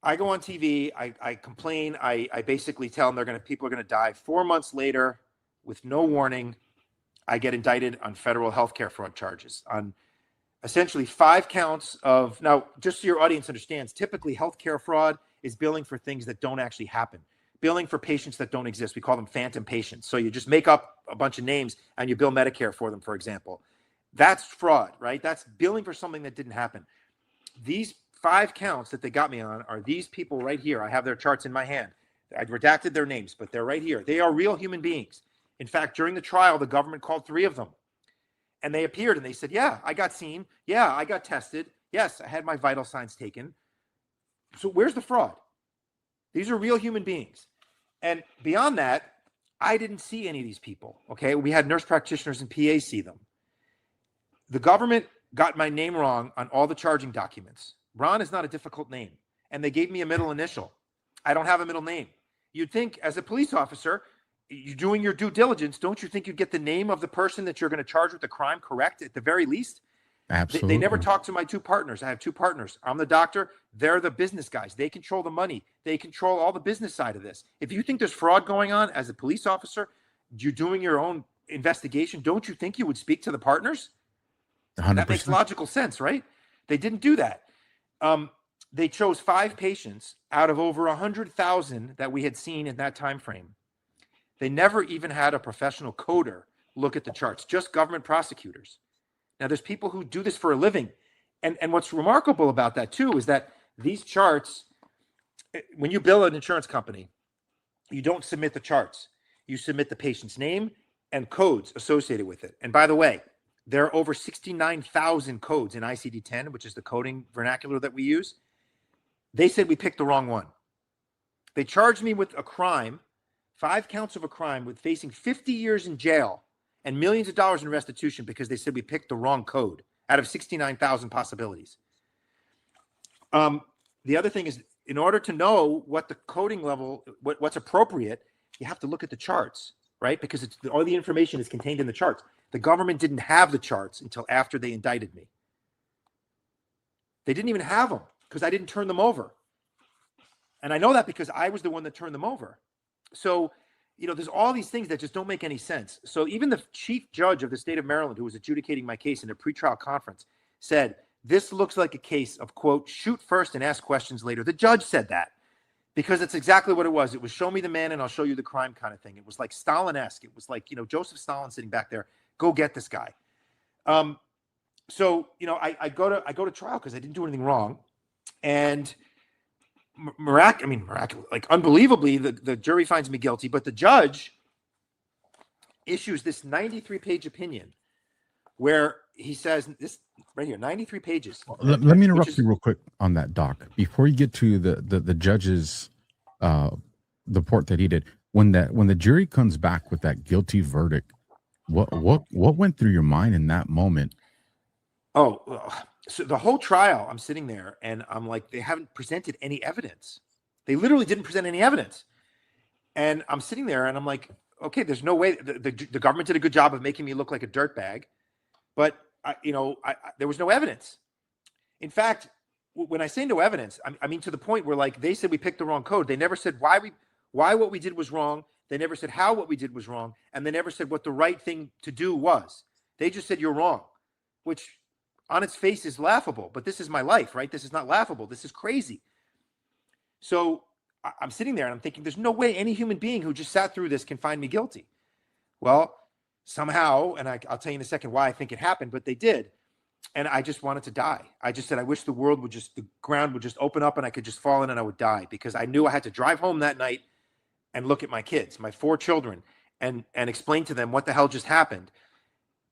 I go on TV. I complain. I basically tell them people are going to die. 4 months later, with no warning, I get indicted on federal healthcare fraud charges on essentially 5 counts of, now, just so your audience understands, typically healthcare fraud is billing for things that don't actually happen. Billing for patients that don't exist. We call them phantom patients. So you just make up a bunch of names and you bill Medicare for them, for example. That's fraud, right? That's billing for something that didn't happen. These 5 counts that they got me on are these people right here. I have their charts in my hand. I redacted their names, but they're right here. They are real human beings. In fact, during the trial, the government called 3 of them. And they appeared and they said, yeah, I got seen. Yeah, I got tested. Yes, I had my vital signs taken. So where's the fraud? These are real human beings. And beyond that, I didn't see any of these people, okay? We had nurse practitioners and PAs see them. The government got my name wrong on all the charging documents. Ron is not a difficult name. And they gave me a middle initial. I don't have a middle name. You'd think, as a police officer, you're doing your due diligence, don't you think you'd get the name of the person that you're going to charge with the crime correct at the very least? Absolutely. They never talk to my 2 partners. I have 2 partners. I'm the doctor. They're the business guys. They control the money. They control all the business side of this. If you think there's fraud going on as a police officer, you're doing your own investigation, don't you think you would speak to the partners? 100%. That makes logical sense, right? They didn't do that. They chose 5 patients out of over 100,000 that we had seen in that time frame. They never even had a professional coder look at the charts, just government prosecutors. Now, there's people who do this for a living. And what's remarkable about that, too, is that these charts, when you bill an insurance company, you don't submit the charts. You submit the patient's name and codes associated with it. And by the way, there are over 69,000 codes in ICD-10, which is the coding vernacular that we use. They said we picked the wrong one. They charged me with a crime, 5 counts of a crime, with facing 50 years in jail and millions of dollars in restitution because they said we picked the wrong code out of 69,000 possibilities. The other thing is, in order to know what the coding level, what's appropriate, you have to look at the charts, right? Because all the information is contained in the charts. The government didn't have the charts until after they indicted me. They didn't even have them because I didn't turn them over. And I know that because I was the one that turned them over. So, you know, there's all these things that just don't make any sense. So even the chief judge of the state of Maryland, who was adjudicating my case in a pretrial conference, said, this looks like a case of, quote, shoot first and ask questions later. The judge said that because it's exactly what it was. It was show me the man and I'll show you the crime kind of thing. It was like Stalin-esque. It was like, you know, Joseph Stalin sitting back there, go get this guy. So, you know, I go to trial because I didn't do anything wrong. And miraculous, like unbelievably, the jury finds me guilty, but the judge issues this 93-page opinion where he says this right here, 93 pages. Let me interrupt you real quick on that, Doc. Before you get to the judge's the report that he did, when the jury comes back with that guilty verdict, what went through your mind in that moment? So the whole trial, I'm sitting there and I'm like, they haven't presented any evidence. They literally didn't present any evidence. And I'm sitting there and I'm like, okay, there's no way. The government did a good job of making me look like a dirtbag, but there was no evidence. In fact, when I say no evidence, I mean to the point where, like, they said we picked the wrong code. They never said why what we did was wrong. They never said how what we did was wrong. And they never said what the right thing to do was. They just said you're wrong, which on its face is laughable, but this is my life, right? This is not laughable. This is crazy. So I'm sitting there and I'm thinking, there's no way any human being who just sat through this can find me guilty. Well, somehow, and I'll tell you in a second why I think it happened, but they did. And I just wanted to die. I just said, I wish the ground would just open up and I could just fall in and I would die, because I knew I had to drive home that night and look at my kids, my 4 children, and explain to them what the hell just happened,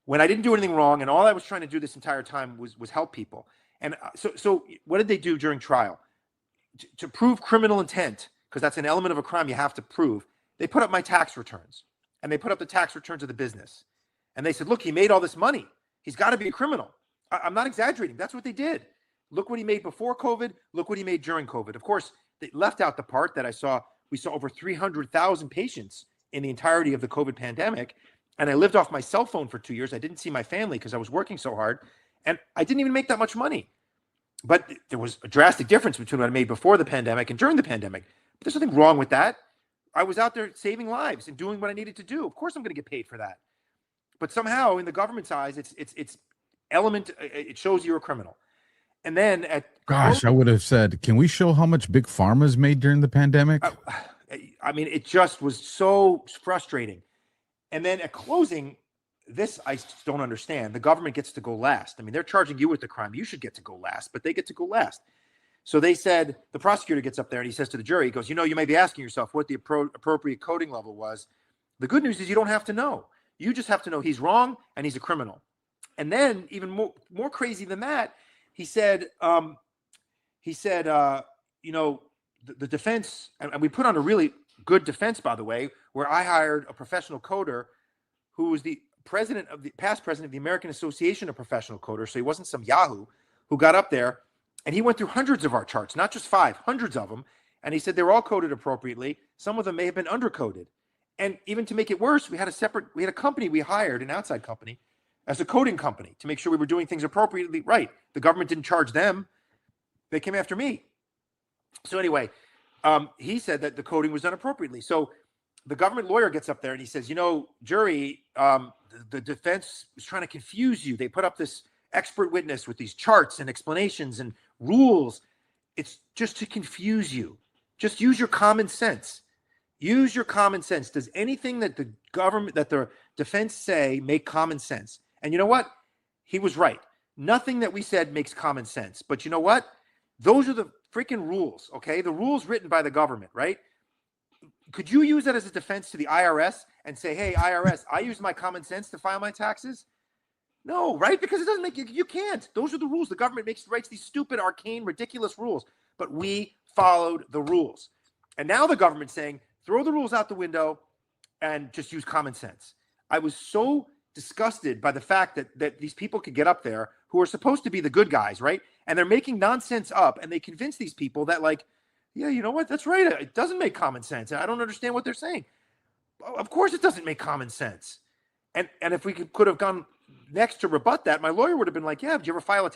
when I didn't do anything wrong, and all I was trying to do this entire time was help people. And so what did they do during trial? To prove criminal intent, because that's an element of a crime you have to prove, they put up my tax returns, and they put up the tax returns of the business. And they said, look, he made all this money. He's got to be a criminal. I'm not exaggerating. That's what they did. Look what he made before COVID. Look what he made during COVID. Of course, they left out the part that we saw over 300,000 patients in the entirety of the COVID pandemic. And I lived off my cell phone for 2 years. I didn't see my family because I was working so hard. And I didn't even make that much money. But there was a drastic difference between what I made before the pandemic and during the pandemic. But there's nothing wrong with that. I was out there saving lives and doing what I needed to do. Of course I'm going to get paid for that. But somehow in the government's eyes, it shows you're a criminal. And then I would have said, can we show how much Big Pharma's made during the pandemic? I mean, it just was so frustrating. And then at closing, this I don't understand. The government gets to go last. I mean, they're charging you with the crime. You should get to go last, but they get to go last. So they said, the prosecutor gets up there and he says to the jury, he goes, you may be asking yourself what the appropriate coding level was. The good news is you don't have to know. You just have to know he's wrong and he's a criminal. And then even more crazy than that, he said, the defense, and we put on a really good defense, by the way, where I hired a professional coder who was the past president of the American Association of Professional Coders. So he wasn't some Yahoo who got up there, and he went through hundreds of our charts, not just 5, hundreds of them. And he said they were all coded appropriately. Some of them may have been undercoded. And even to make it worse, we had a company we hired, an outside company, as a coding company to make sure we were doing things appropriately right. The government didn't charge them. They came after me. So anyway, he said that the coding was done appropriately. So the government lawyer gets up there and he says, jury, the defense was trying to confuse you. They put up this expert witness with these charts and explanations and rules. It's just to confuse you. Just use your common sense. Use your common sense. Does anything that the defense say make common sense? And you know what? He was right. Nothing that we said makes common sense. But you know what? Those are the freaking rules, okay? The rules written by the government, right? Could you use that as a defense to the IRS and say, hey, IRS, I use my common sense to file my taxes? No, right? Because it doesn't make you can't. Those are the rules. The government writes these stupid, arcane, ridiculous rules. But we followed the rules. And now the government's saying, throw the rules out the window and just use common sense. I was so disgusted by the fact that these people could get up there who are supposed to be the good guys, right? And they're making nonsense up, and they convince these people that, like, yeah, you know what? That's right. It doesn't make common sense. I don't understand what they're saying. Of course it doesn't make common sense. And if we could have gone next to rebut that, my lawyer would have been like, yeah, did you ever file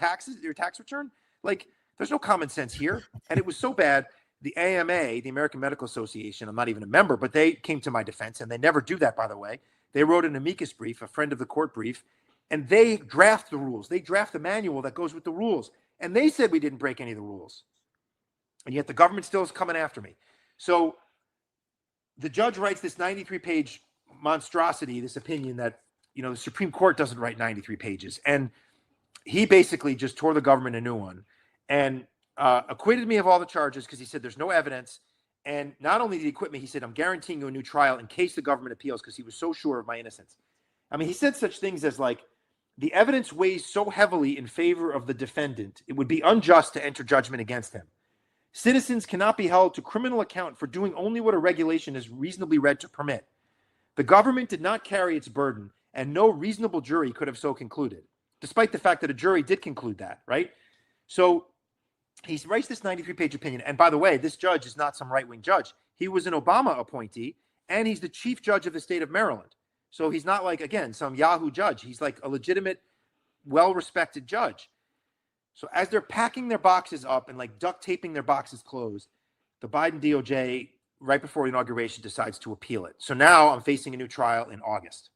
your tax return? Like, there's no common sense here. And it was so bad. The AMA, the American Medical Association, I'm not even a member, but they came to my defense, and they never do that, by the way. They wrote an amicus brief, a friend of the court brief, and they draft the rules. They draft the manual that goes with the rules. And they said we didn't break any of the rules. And yet the government still is coming after me. So the judge writes this 93-page monstrosity, this opinion that, the Supreme Court doesn't write 93 pages. And he basically just tore the government a new one and acquitted me of all the charges because he said there's no evidence. And not only did he acquit me, he said, I'm guaranteeing you a new trial in case the government appeals, because he was so sure of my innocence. I mean, he said such things as, like, the evidence weighs so heavily in favor of the defendant, it would be unjust to enter judgment against him. Citizens cannot be held to criminal account for doing only what a regulation is reasonably read to permit. The government did not carry its burden, and no reasonable jury could have so concluded, despite the fact that a jury did conclude that, right? So he writes this 93-page opinion. And by the way, this judge is not some right-wing judge. He was an Obama appointee, and he's the chief judge of the state of Maryland. So he's not like, again, some Yahoo judge. He's like a legitimate, well-respected judge. So as they're packing their boxes up and like duct taping their boxes closed, the Biden DOJ, right before inauguration, decides to appeal it. So now I'm facing a new trial in August.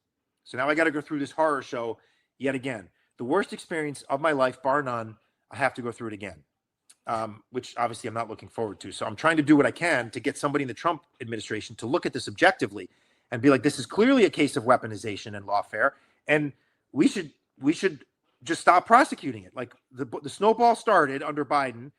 So now I got to go through this horror show yet again. The worst experience of my life, bar none. I have to go through it again, which obviously I'm not looking forward to. So I'm trying to do what I can to get somebody in the Trump administration to look at this objectively and be like, this is clearly a case of weaponization and lawfare, and we should just stop prosecuting it. Like the snowball started under Biden.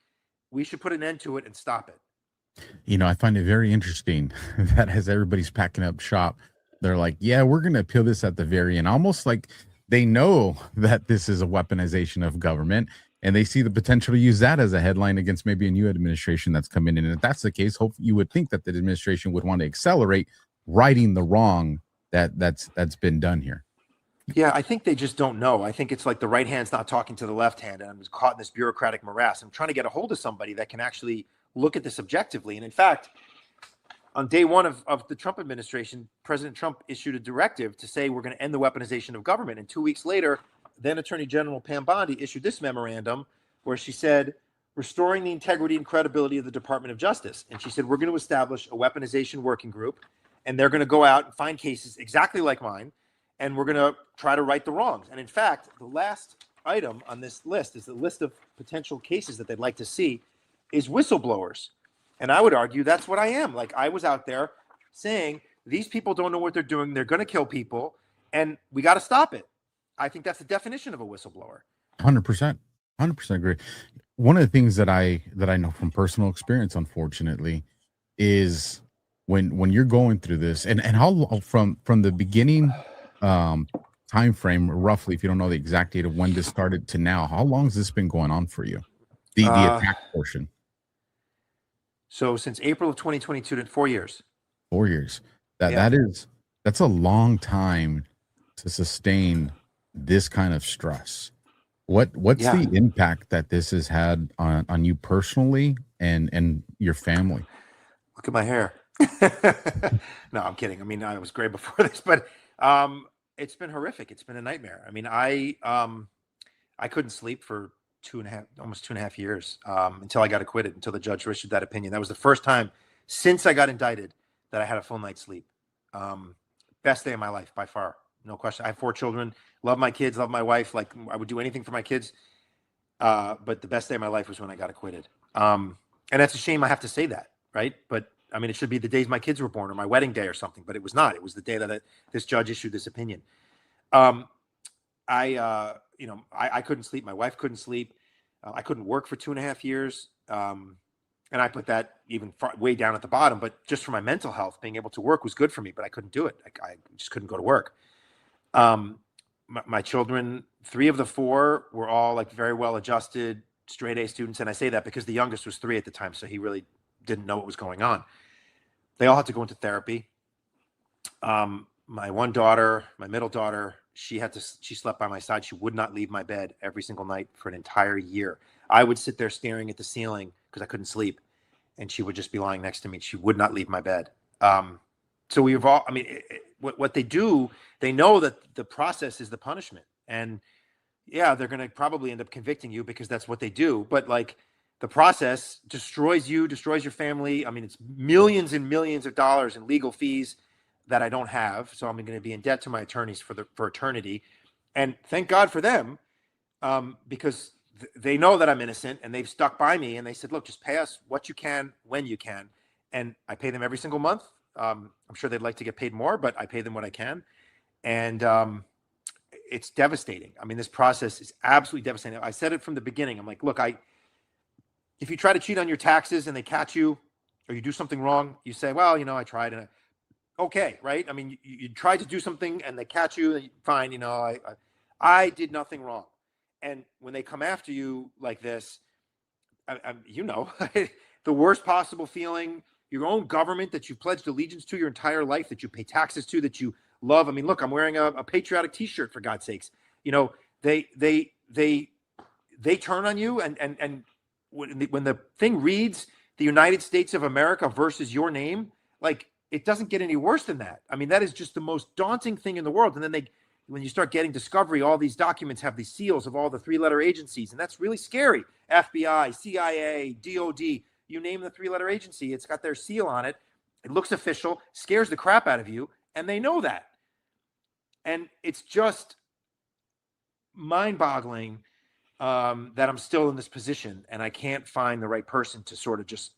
We should put an end to it and stop it. I find it very interesting that as everybody's packing up shop, they're like, yeah, we're going to appeal this at the very end. Almost like they know that this is a weaponization of government, and they see the potential to use that as a headline against maybe a new administration that's coming in. And if that's the case, you would think that the administration would want to accelerate righting the wrong that's been done here. Yeah, I think they just don't know. I think it's like the right hand's not talking to the left hand, and I'm just caught in this bureaucratic morass. I'm trying to get a hold of somebody that can actually look at this objectively. And in fact, on day one of the Trump administration, President Trump issued a directive to say we're going to end the weaponization of government. And 2 weeks later, then Attorney General Pam Bondi issued this memorandum where she said, restoring the integrity and credibility of the Department of Justice. And she said, we're going to establish a weaponization working group, and they're going to go out and find cases exactly like mine, and we're going to try to right the wrongs. And in fact, the last item on this list is the list of potential cases that they'd like to see is whistleblowers. And I would argue that's what I am. Like, I was out there saying, these people don't know what they're doing. They're going to kill people, and we got to stop it. I think that's the definition of a whistleblower. 100%. 100% agree. One of the things that I know from personal experience, unfortunately, is when you're going through this, and how long from the beginning time frame, roughly, if you don't know the exact date of when this started to now, how long has this been going on for you? The attack portion. So since April of 2022 to 4 years. 4 years. That's a long time to sustain this kind of stress. What's the impact that this has had on you personally and your family? Look at my hair. No, I'm kidding. I mean, I was gray before this, but it's been horrific. It's been a nightmare. I mean, I couldn't sleep for almost 2.5 years until I got acquitted, until the judge issued that opinion. That was the first time since I got indicted that I had a full night's sleep. Best day of my life by far. No question. I have 4 children, love my kids, love my wife. Like, I would do anything for my kids. But the best day of my life was when I got acquitted. And that's a shame I have to say that, right? But I mean, it should be the days my kids were born or my wedding day or something, but it was not. It was the day that this judge issued this opinion. I couldn't sleep. My wife couldn't sleep. I couldn't work for 2.5 years. And I put that even way down at the bottom, but just for my mental health, being able to work was good for me, but I couldn't do it. I just couldn't go to work. My children, 3 of the 4 were all like very well adjusted, straight A students. And I say that because the youngest was 3 at the time. So he really didn't know what was going on. They all had to go into therapy. My one daughter, my middle daughter, she slept by my side. She would not leave my bed every single night for an entire year. I would sit there staring at the ceiling because I couldn't sleep, and she would just be lying next to me. She would not leave my bed. So we've all, I mean, what they do, they know that the process is the punishment. And yeah, they're going to probably end up convicting you because that's what they do. But like, the process destroys you, destroys your family. I mean, it's millions and millions of dollars in legal fees that I don't have. So I'm going to be in debt to my attorneys for eternity. And thank God for them, because they know that I'm innocent, and they've stuck by me, and they said, look, just pay us what you can, when you can. And I pay them every single month. I'm sure they'd like to get paid more, but I pay them what I can. And it's devastating. I mean, this process is absolutely devastating. I said it from the beginning. I'm like, look, if you try to cheat on your taxes and they catch you, or you do something wrong, you say, well, I tried, and okay, right? I mean, you tried to do something and they catch you, fine, I did nothing wrong. And when they come after you like this, the worst possible feeling, your own government that you pledged allegiance to your entire life, that you pay taxes to, that you love. I mean, look, I'm wearing a patriotic T-shirt, for God's sakes. They turn on you, and when the thing reads the United States of America versus your name, like, it doesn't get any worse than that. I mean, that is just the most daunting thing in the world. And then when you start getting discovery, all these documents have these seals of all the 3-letter agencies, and that's really scary. FBI, CIA, DOD, you name the 3-letter agency, it's got their seal on it. It looks official, scares the crap out of you, and they know that. And it's just mind-boggling that I'm still in this position, and I can't find the right person to sort of just,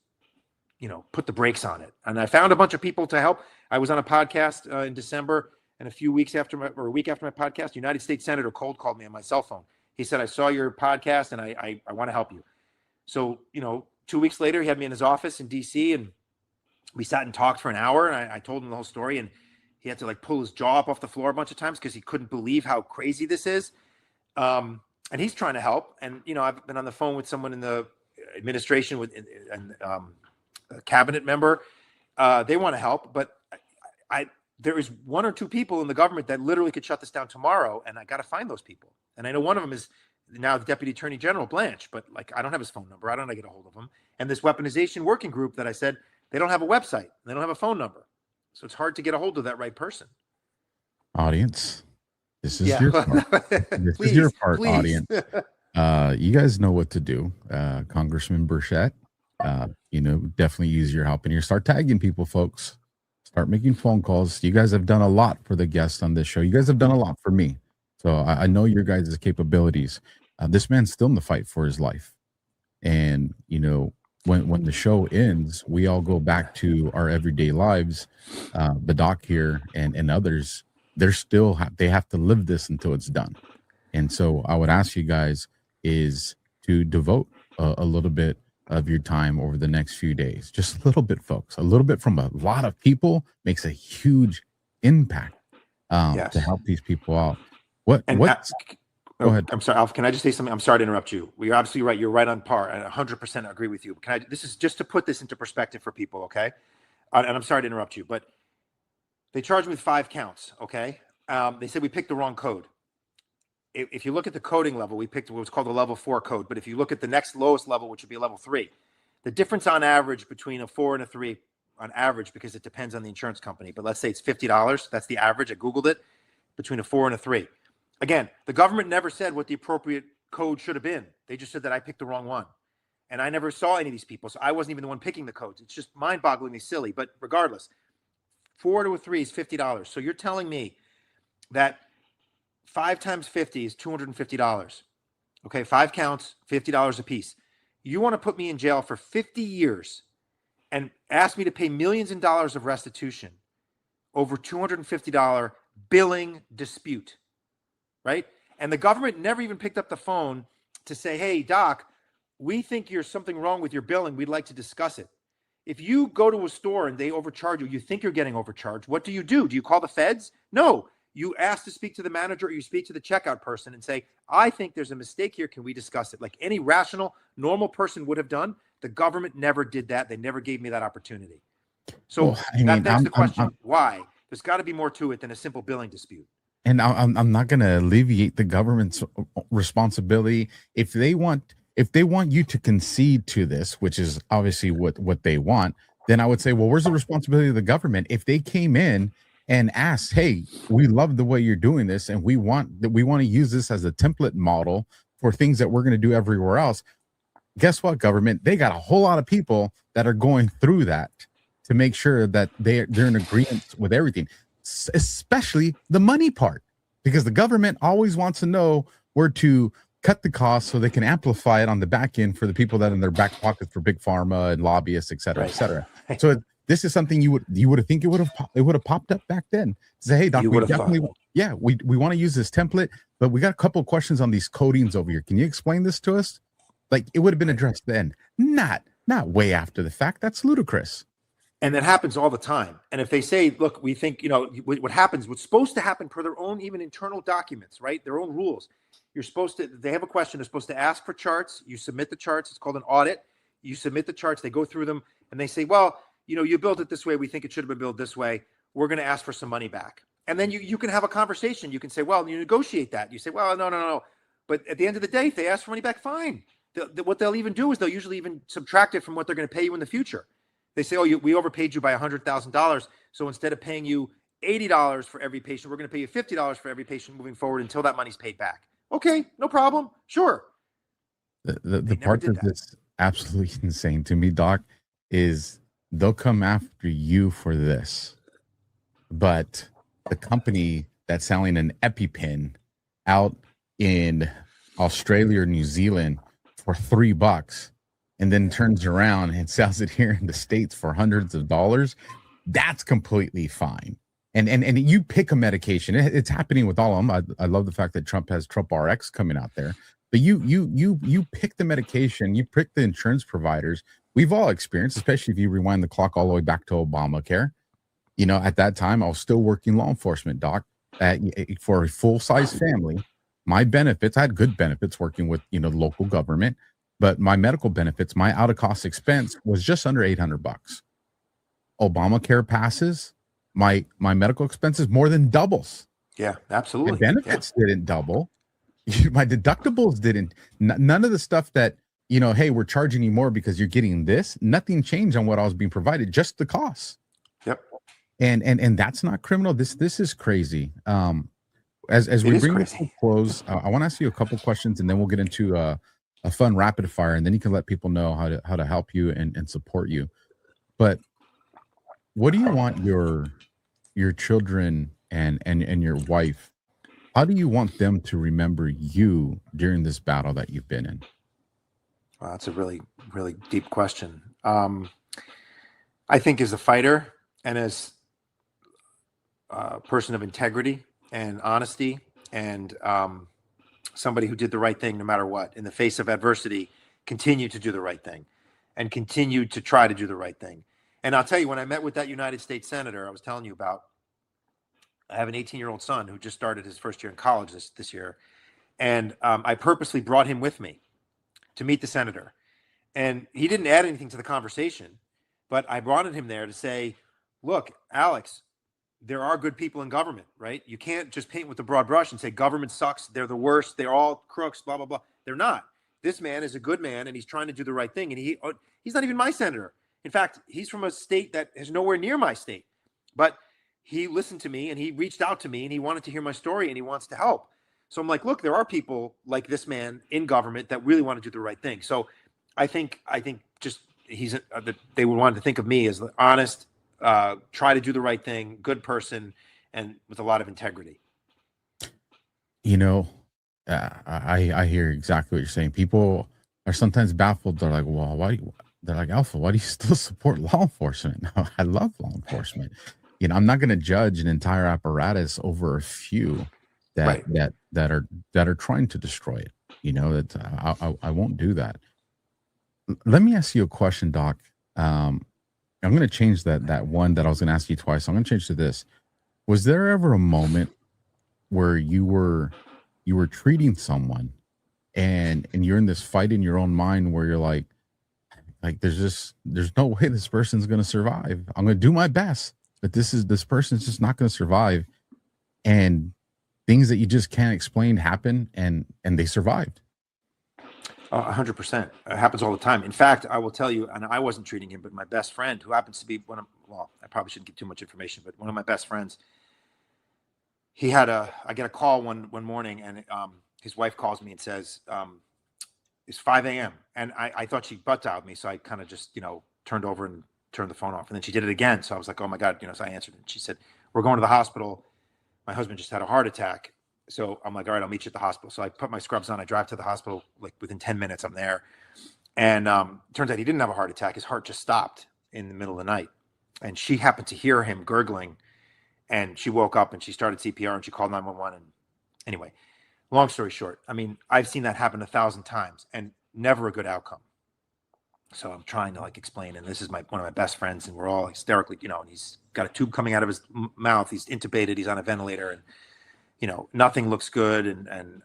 put the brakes on it. And I found a bunch of people to help. I was on a podcast in December, and a week after my podcast, United States Senator Cold called me on my cell phone. He said, I saw your podcast, and I want to help you. So, 2 weeks later, he had me in his office in DC, and we sat and talked for an hour, and I told him the whole story, and he had to like pull his jaw up off the floor a bunch of times because he couldn't believe how crazy this is. And he's trying to help. And, I've been on the phone with someone in the administration and a cabinet member. They want to help, but there is one or two people in the government that literally could shut this down tomorrow, and I got to find those people. And I know one of them is now the Deputy Attorney General Blanche, but like I don't have his phone number. I don't know how to get a hold of him. And this weaponization working group that I said, they don't have a website. They don't have a phone number. So it's hard to get a hold of that right person. Audience, this is your part. This is your part, audience. You guys know what to do. Congressman Burchett, definitely use your help in here. Start tagging people, folks. Start making phone calls. You guys have done a lot for the guests on this show. You guys have done a lot for me. So I know your guys' capabilities. This man's still in the fight for his life. And, when the show ends, we all go back to our everyday lives. The doc here and others, they have to live this until it's done. And so I would ask you guys is to devote a little bit of your time over the next few days. Just a little bit, folks. A little bit from a lot of people makes a huge impact to help these people out. Go ahead. I'm sorry, Alf, can I just say something? I'm sorry to interrupt you. You're absolutely right. You're right on par. I 100% agree with you. This is just to put this into perspective for people, okay? And I'm sorry to interrupt you, but they charged me with 5 counts, okay? They said we picked the wrong code. If you look at the coding level, we picked what was called a level 4 code. But if you look at the next lowest level, which would be a level 3, the difference on average between a 4 and a 3, on average, because it depends on the insurance company, but let's say it's $50. That's the average. I Googled it, between a 4 and a 3. Again, the government never said what the appropriate code should have been. They just said that I picked the wrong one. And I never saw any of these people, so I wasn't even the one picking the codes. It's just mind-bogglingly silly. But regardless, 4 to a 3 is $50. So you're telling me that 5 times 50 is $250. Okay, 5 counts, $50 a piece. You want to put me in jail for 50 years and ask me to pay millions of dollars of restitution over $250 billing dispute, right? And the government never even picked up the phone to say, hey, doc, we think there's something wrong with your billing. We'd like to discuss it. If you go to a store and they overcharge you, you think you're getting overcharged. What do? Do you call the feds? No. You ask to speak to the manager or you speak to the checkout person and say, I think there's a mistake here. Can we discuss it? Like any rational, normal person would have done. The government never did that. They never gave me that opportunity. So that's the question. Why? There's got to be more to it than a simple billing dispute. And I'm not going to alleviate the government's responsibility. If they want you to concede to this, which is obviously what they want, then I would say, well, where's the responsibility of the government? If they came in and asked, hey, we love the way you're doing this, and we want to use this as a template model for things that we're going to do everywhere else. Guess what, government? They got a whole lot of people that are going through that to make sure that they're in agreement with everything, especially the money part, because the government always wants to know where to cut the cost so they can amplify it on the back end for the people that are in their back pockets for big pharma and lobbyists, et cetera, et cetera. So this is something you would think it would have popped up back then. Say, hey, doc, we definitely, we want to use this template, but we got a couple of questions on these codings over here. Can you explain this to us? Like it would have been addressed then, not way after the fact. That's ludicrous. And that happens all the time. And if they say, look, we think, what happens, what's supposed to happen per their own even internal documents, right? Their own rules. They have a question. They're supposed to ask for charts. You submit the charts. It's called an audit. You submit the charts. They go through them and they say, well, you built it this way. We think it should have been built this way. We're going to ask for some money back. And then you can have a conversation. You can say, well, you negotiate that. You say, well, no. But at the end of the day, if they ask for money back, fine. What they'll even do is they'll usually even subtract it from what they're going to pay you in the future. They say, we overpaid you by $100,000. So instead of paying you $80 for every patient, we're going to pay you $50 for every patient moving forward until that money's paid back. Okay, no problem. Sure. The part that's absolutely insane to me, Doc, is they'll come after you for this, but the company that's selling an EpiPen out in Australia or New Zealand for $3 and then turns around and sells it here in the States for hundreds of dollars, that's completely fine. And you pick a medication. It's happening with all of them. I love the fact that Trump has Trump RX coming out there. But you pick the medication, you pick the insurance providers. We've all experienced, especially if you rewind the clock all the way back to Obamacare. At that time, I was still working law enforcement, Doc, for a full-size family. My benefits, I had good benefits working with, local government, but my medical benefits, my out-of-cost expense was just under $800. Obamacare passes. my medical expenses more than doubles. Yeah, absolutely. My benefits didn't double. My deductibles didn't. None of the stuff that, hey, we're charging you more because you're getting this. Nothing changed on what I was being provided, just the costs. Yep. And that's not criminal. This is crazy. As we bring this to a close, I want to ask you a couple questions, and then we'll get into a fun rapid fire, and then you can let people know how to help you and support you. But what do you want your children and your wife? How do you want them to remember you during this battle that you've been in? Well, that's a really, really deep question. I think as a fighter and as a person of integrity and honesty and somebody who did the right thing no matter what, in the face of adversity, continue to do the right thing and continue to try to do the right thing. And I'll tell you, when I met with that United States Senator I was telling you about, I have an 18-year-old son who just started his first year in college this year. And I purposely brought him with me to meet the senator. And he didn't add anything to the conversation, but I brought him there to say, look, Alex, there are good people in government, right? You can't just paint with the broad brush and say government sucks, they're the worst, they're all crooks, blah, blah, blah. They're not. This man is a good man, and he's trying to do the right thing. And he's not even my senator. In fact, he's from a state that is nowhere near my state. But he listened to me, and he reached out to me, and he wanted to hear my story, and he wants to help. So I'm like, look, there are people like this man in government that really want to do the right thing. So I think just they would want to think of me as honest, try to do the right thing, good person, and with a lot of integrity. I hear exactly what you're saying. People are sometimes baffled. They're like, well, they're like, Alpha, why do you still support law enforcement? No, I love law enforcement. I'm not going to judge an entire apparatus over a few that are trying to destroy it. I won't do that. Let me ask you a question, Doc. I'm going to change that one that I was going to ask you twice. I'm going to change to this. Was there ever a moment where you were treating someone and you're in this fight in your own mind where you're like there's no way this person's going to survive. I'm going to do my best, but this person's just not going to survive. And things that you just can't explain happen, and they survived. 100%. It happens all the time. In fact, I will tell you, and I wasn't treating him, but my best friend, who happens to be I probably shouldn't give too much information, but one of my best friends, I get a call one morning, and his wife calls me and says, it's 5 a.m. And I thought she butt dialed me. So I kind of just, turned over and turned the phone off. And then she did it again. So I was like, oh my God, so I answered, and she said, we're going to the hospital. My husband just had a heart attack. So I'm like, all right, I'll meet you at the hospital. So I put my scrubs on. I drive to the hospital, like within 10 minutes, I'm there. And turns out he didn't have a heart attack. His heart just stopped in the middle of the night. And she happened to hear him gurgling. And she woke up and she started CPR and she called 911. And anyway, long story short, I've seen that happen 1,000 times and never a good outcome. So I'm trying to explain. And this is one of my best friends. And we're all hysterically, and he's got a tube coming out of his mouth. He's intubated. He's on a ventilator. And nothing looks good. And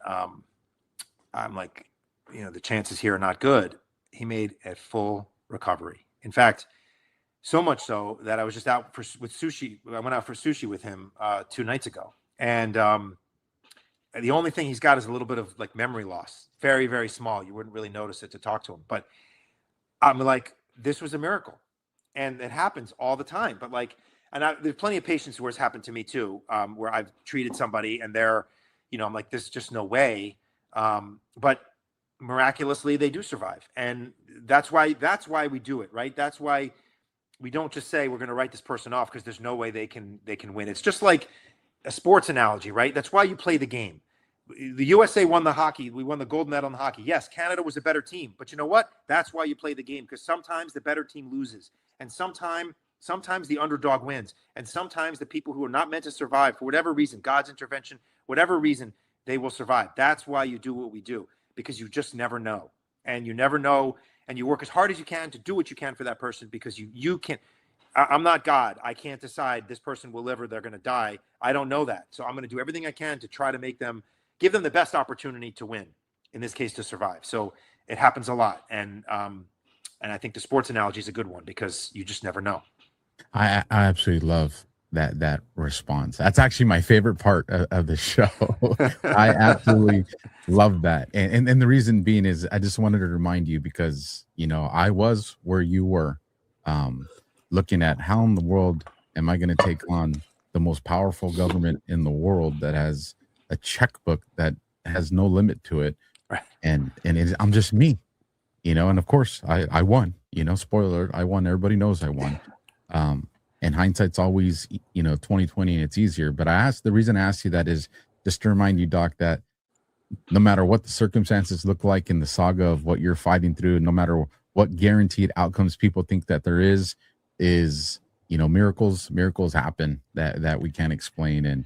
I'm like, the chances here are not good. He made a full recovery. In fact, so much so that I was just out with sushi. I went out for sushi with him 2 nights ago. And the only thing he's got is a little bit of memory loss. Very, very small. You wouldn't really notice it to talk to him. But I'm like, this was a miracle. And it happens all the time. But there's plenty of patients where it's happened to me too, where I've treated somebody and they're, I'm like, there's just no way. But miraculously they do survive. And that's why we do it, right? That's why we don't just say we're going to write this person off because there's no way they can win. It's just like a sports analogy, right? That's why you play the game. The USA won the hockey. We won the gold medal in the hockey. Yes, Canada was a better team. But you know what? That's why you play the game, because sometimes the better team loses. And sometimes the underdog wins. And sometimes the people who are not meant to survive, for whatever reason, God's intervention, whatever reason, they will survive. That's why you do what we do, because you just never know. And you never know. And you work as hard as you can to do what you can for that person, because you can't. I'm not God. I can't decide this person will live or they're going to die. I don't know that. So I'm going to do everything I can to try to give them the best opportunity to win, in this case, to survive. So it happens a lot. And I think the sports analogy is a good one, because you just never know. I absolutely love that response. That's actually my favorite part of the show. I absolutely love that. And the reason being is I just wanted to remind you because, I was where you were, looking at how in the world am I going to take on the most powerful government in the world that has a checkbook that has no limit to it. Right. And I'm just me, and of course I won, spoiler alert, I won. Everybody knows I won. And hindsight's always, 2020 and it's easier. But the reason I asked you that is just to remind you, Doc, that no matter what the circumstances look like in the saga of what you're fighting through, no matter what guaranteed outcomes people think that there is, miracles happen that we can't explain. And,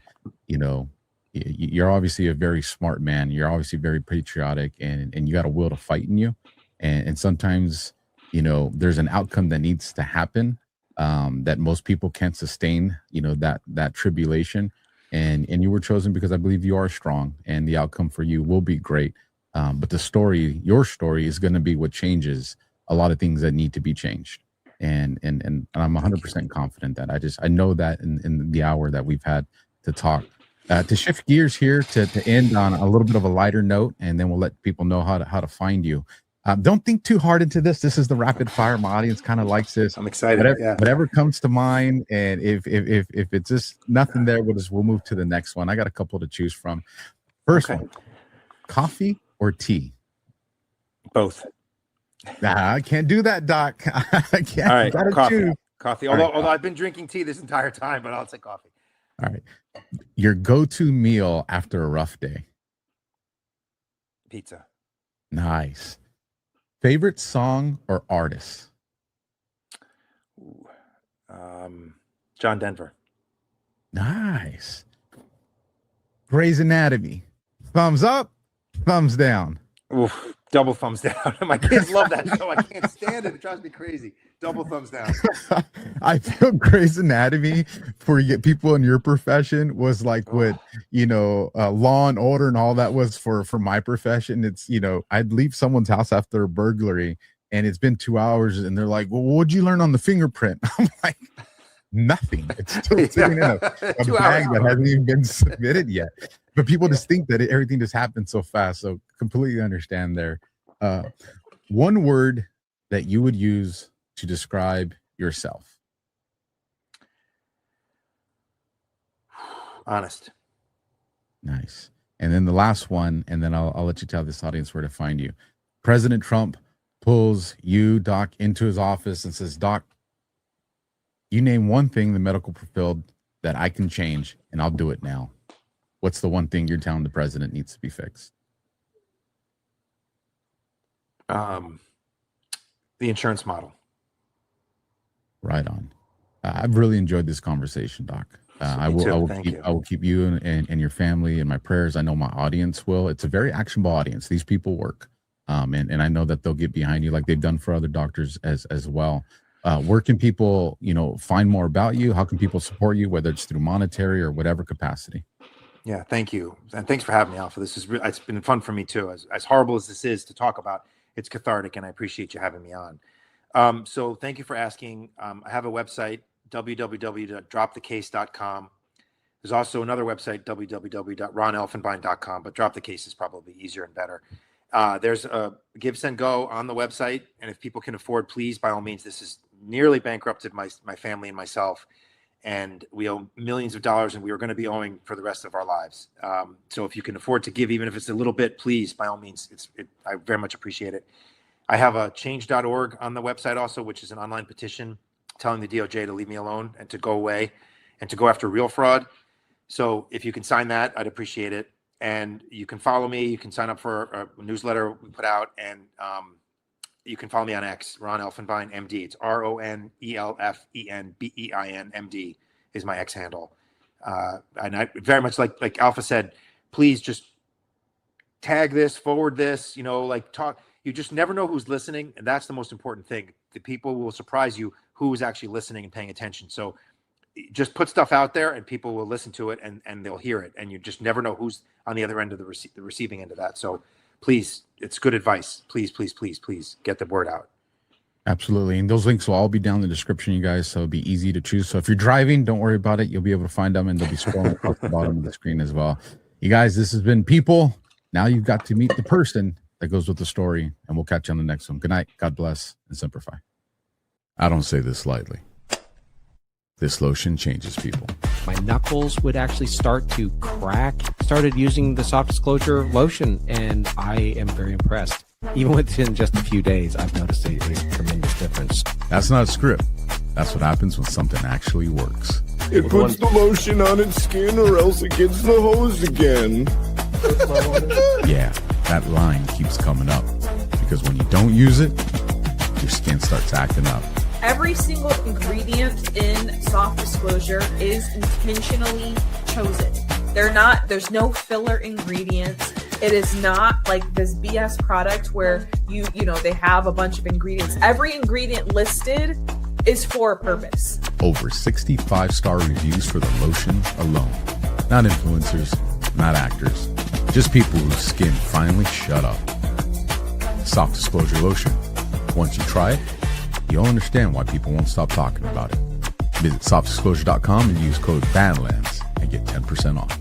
you're obviously a very smart man. You're obviously very patriotic and you got a will to fight in you. And sometimes, there's an outcome that needs to happen that most people can't sustain, that tribulation. And you were chosen because I believe you are strong and the outcome for you will be great. But your story is going to be what changes a lot of things that need to be changed. And I'm 100% confident that I know that in the hour that we've had to talk. To shift gears here to end on a little bit of a lighter note, and then we'll let people know how to find you. Don't think too hard into this. This is the rapid fire. My audience kind of likes this. I'm excited. Whatever comes to mind, and if it's just nothing there, we'll move to the next one. I got a couple to choose from. First one, coffee or tea? Both. Nah, I can't do that, Doc. I can't. All right, coffee. Coffee. Although I've been drinking tea this entire time, but I'll take coffee. All right. Your go-to meal after a rough day? Pizza. Nice. Favorite song or artist? John Denver. Nice. Grey's Anatomy. Thumbs up, thumbs down. Oof, double thumbs down. My kids love that show. I can't stand it. It drives me crazy. Double thumbs down. I feel Grey's Anatomy for people in your profession was like what, Law and Order and all that was for my profession. It's, I'd leave someone's house after a burglary and it's been 2 hours and they're like, well, what'd you learn on the fingerprint? I'm like, nothing. It's still sitting in a bag that hasn't even been submitted yet. But people just think that everything just happens so fast. So completely understand there. One word that you would use to describe yourself? Honest. Nice. And then the last one, and then I'll let you tell this audience where to find you. President Trump pulls you, Doc, into his office and says, Doc, you name one thing the medical field that I can change, and I'll do it now. What's the one thing you're telling the president needs to be fixed? The insurance model. Right on. I've really enjoyed this conversation, Doc. I will keep you and your family in my prayers. I know my audience will. It's a very actionable audience. These people work. And I know that they'll get behind you like they've done for other doctors as well. Where can people, find more about you? How can people support you, whether it's through monetary or whatever capacity? Yeah, thank you. And thanks for having me, Alpha. This is it's been fun for me too. As horrible as this is to talk about, it's cathartic, and I appreciate you having me on. So thank you for asking. I have a website, www.dropthecase.com. There's also another website, www.ronelfenbein.com, but Drop the Case is probably easier and better. There's a Give, Send, Go on the website, and if people can afford, please, by all means. This has nearly bankrupted my family and myself, and we owe millions of dollars, and we are going to be owing for the rest of our lives. So if you can afford to give, even if it's a little bit, please, by all means. I very much appreciate it. I have a change.org on the website also, which is an online petition telling the DOJ to leave me alone and to go away and to go after real fraud. So if you can sign that, I'd appreciate it. And you can follow me. You can sign up for a newsletter we put out, and you can follow me on X, Ron Elfenbein, MD. It's RONELFENBEIN, MD is my X handle. And I very much like Alpha said, please just tag this, forward this, talk. You just never know who's listening, and that's the most important thing. The people will surprise you who is actually listening and paying attention. So just put stuff out there, and people will listen to it, and they'll hear it, and you just never know who's on the other end of the receiving end of that. So please, it's good advice. Please, please, please, please get the word out. Absolutely. And those links will all be down in the description, you guys, so it'll be easy to choose. So if you're driving, don't worry about it. You'll be able to find them, and they'll be scrolling across the bottom of the screen as well. You guys, this has been People. Now you've got to meet the person that goes with the story, and we'll catch you on the next one. Good night. God bless, and simplify. I don't say this lightly. This lotion changes people. My knuckles would actually start to crack. Started using the soft disclosure lotion, and I am very impressed. Even within just a few days, I've noticed a tremendous difference. That's not a script. That's what happens when something actually works. It puts the lotion on its skin or else it gets the hose again. Yeah, that line keeps coming up. Because when you don't use it, your skin starts acting up. Every single ingredient in soft disclosure is intentionally chosen. There's no filler ingredients. It is not like this BS product where they have a bunch of ingredients. Every ingredient listed is for a purpose. Over 65 star reviews for the lotion alone. Not influencers, not actors, just people whose skin finally shut up. Soft disclosure lotion. Once you try it, you'll understand why people won't stop talking about it. Visit softdisclosure.com and use code BADLANDS and get 10% off.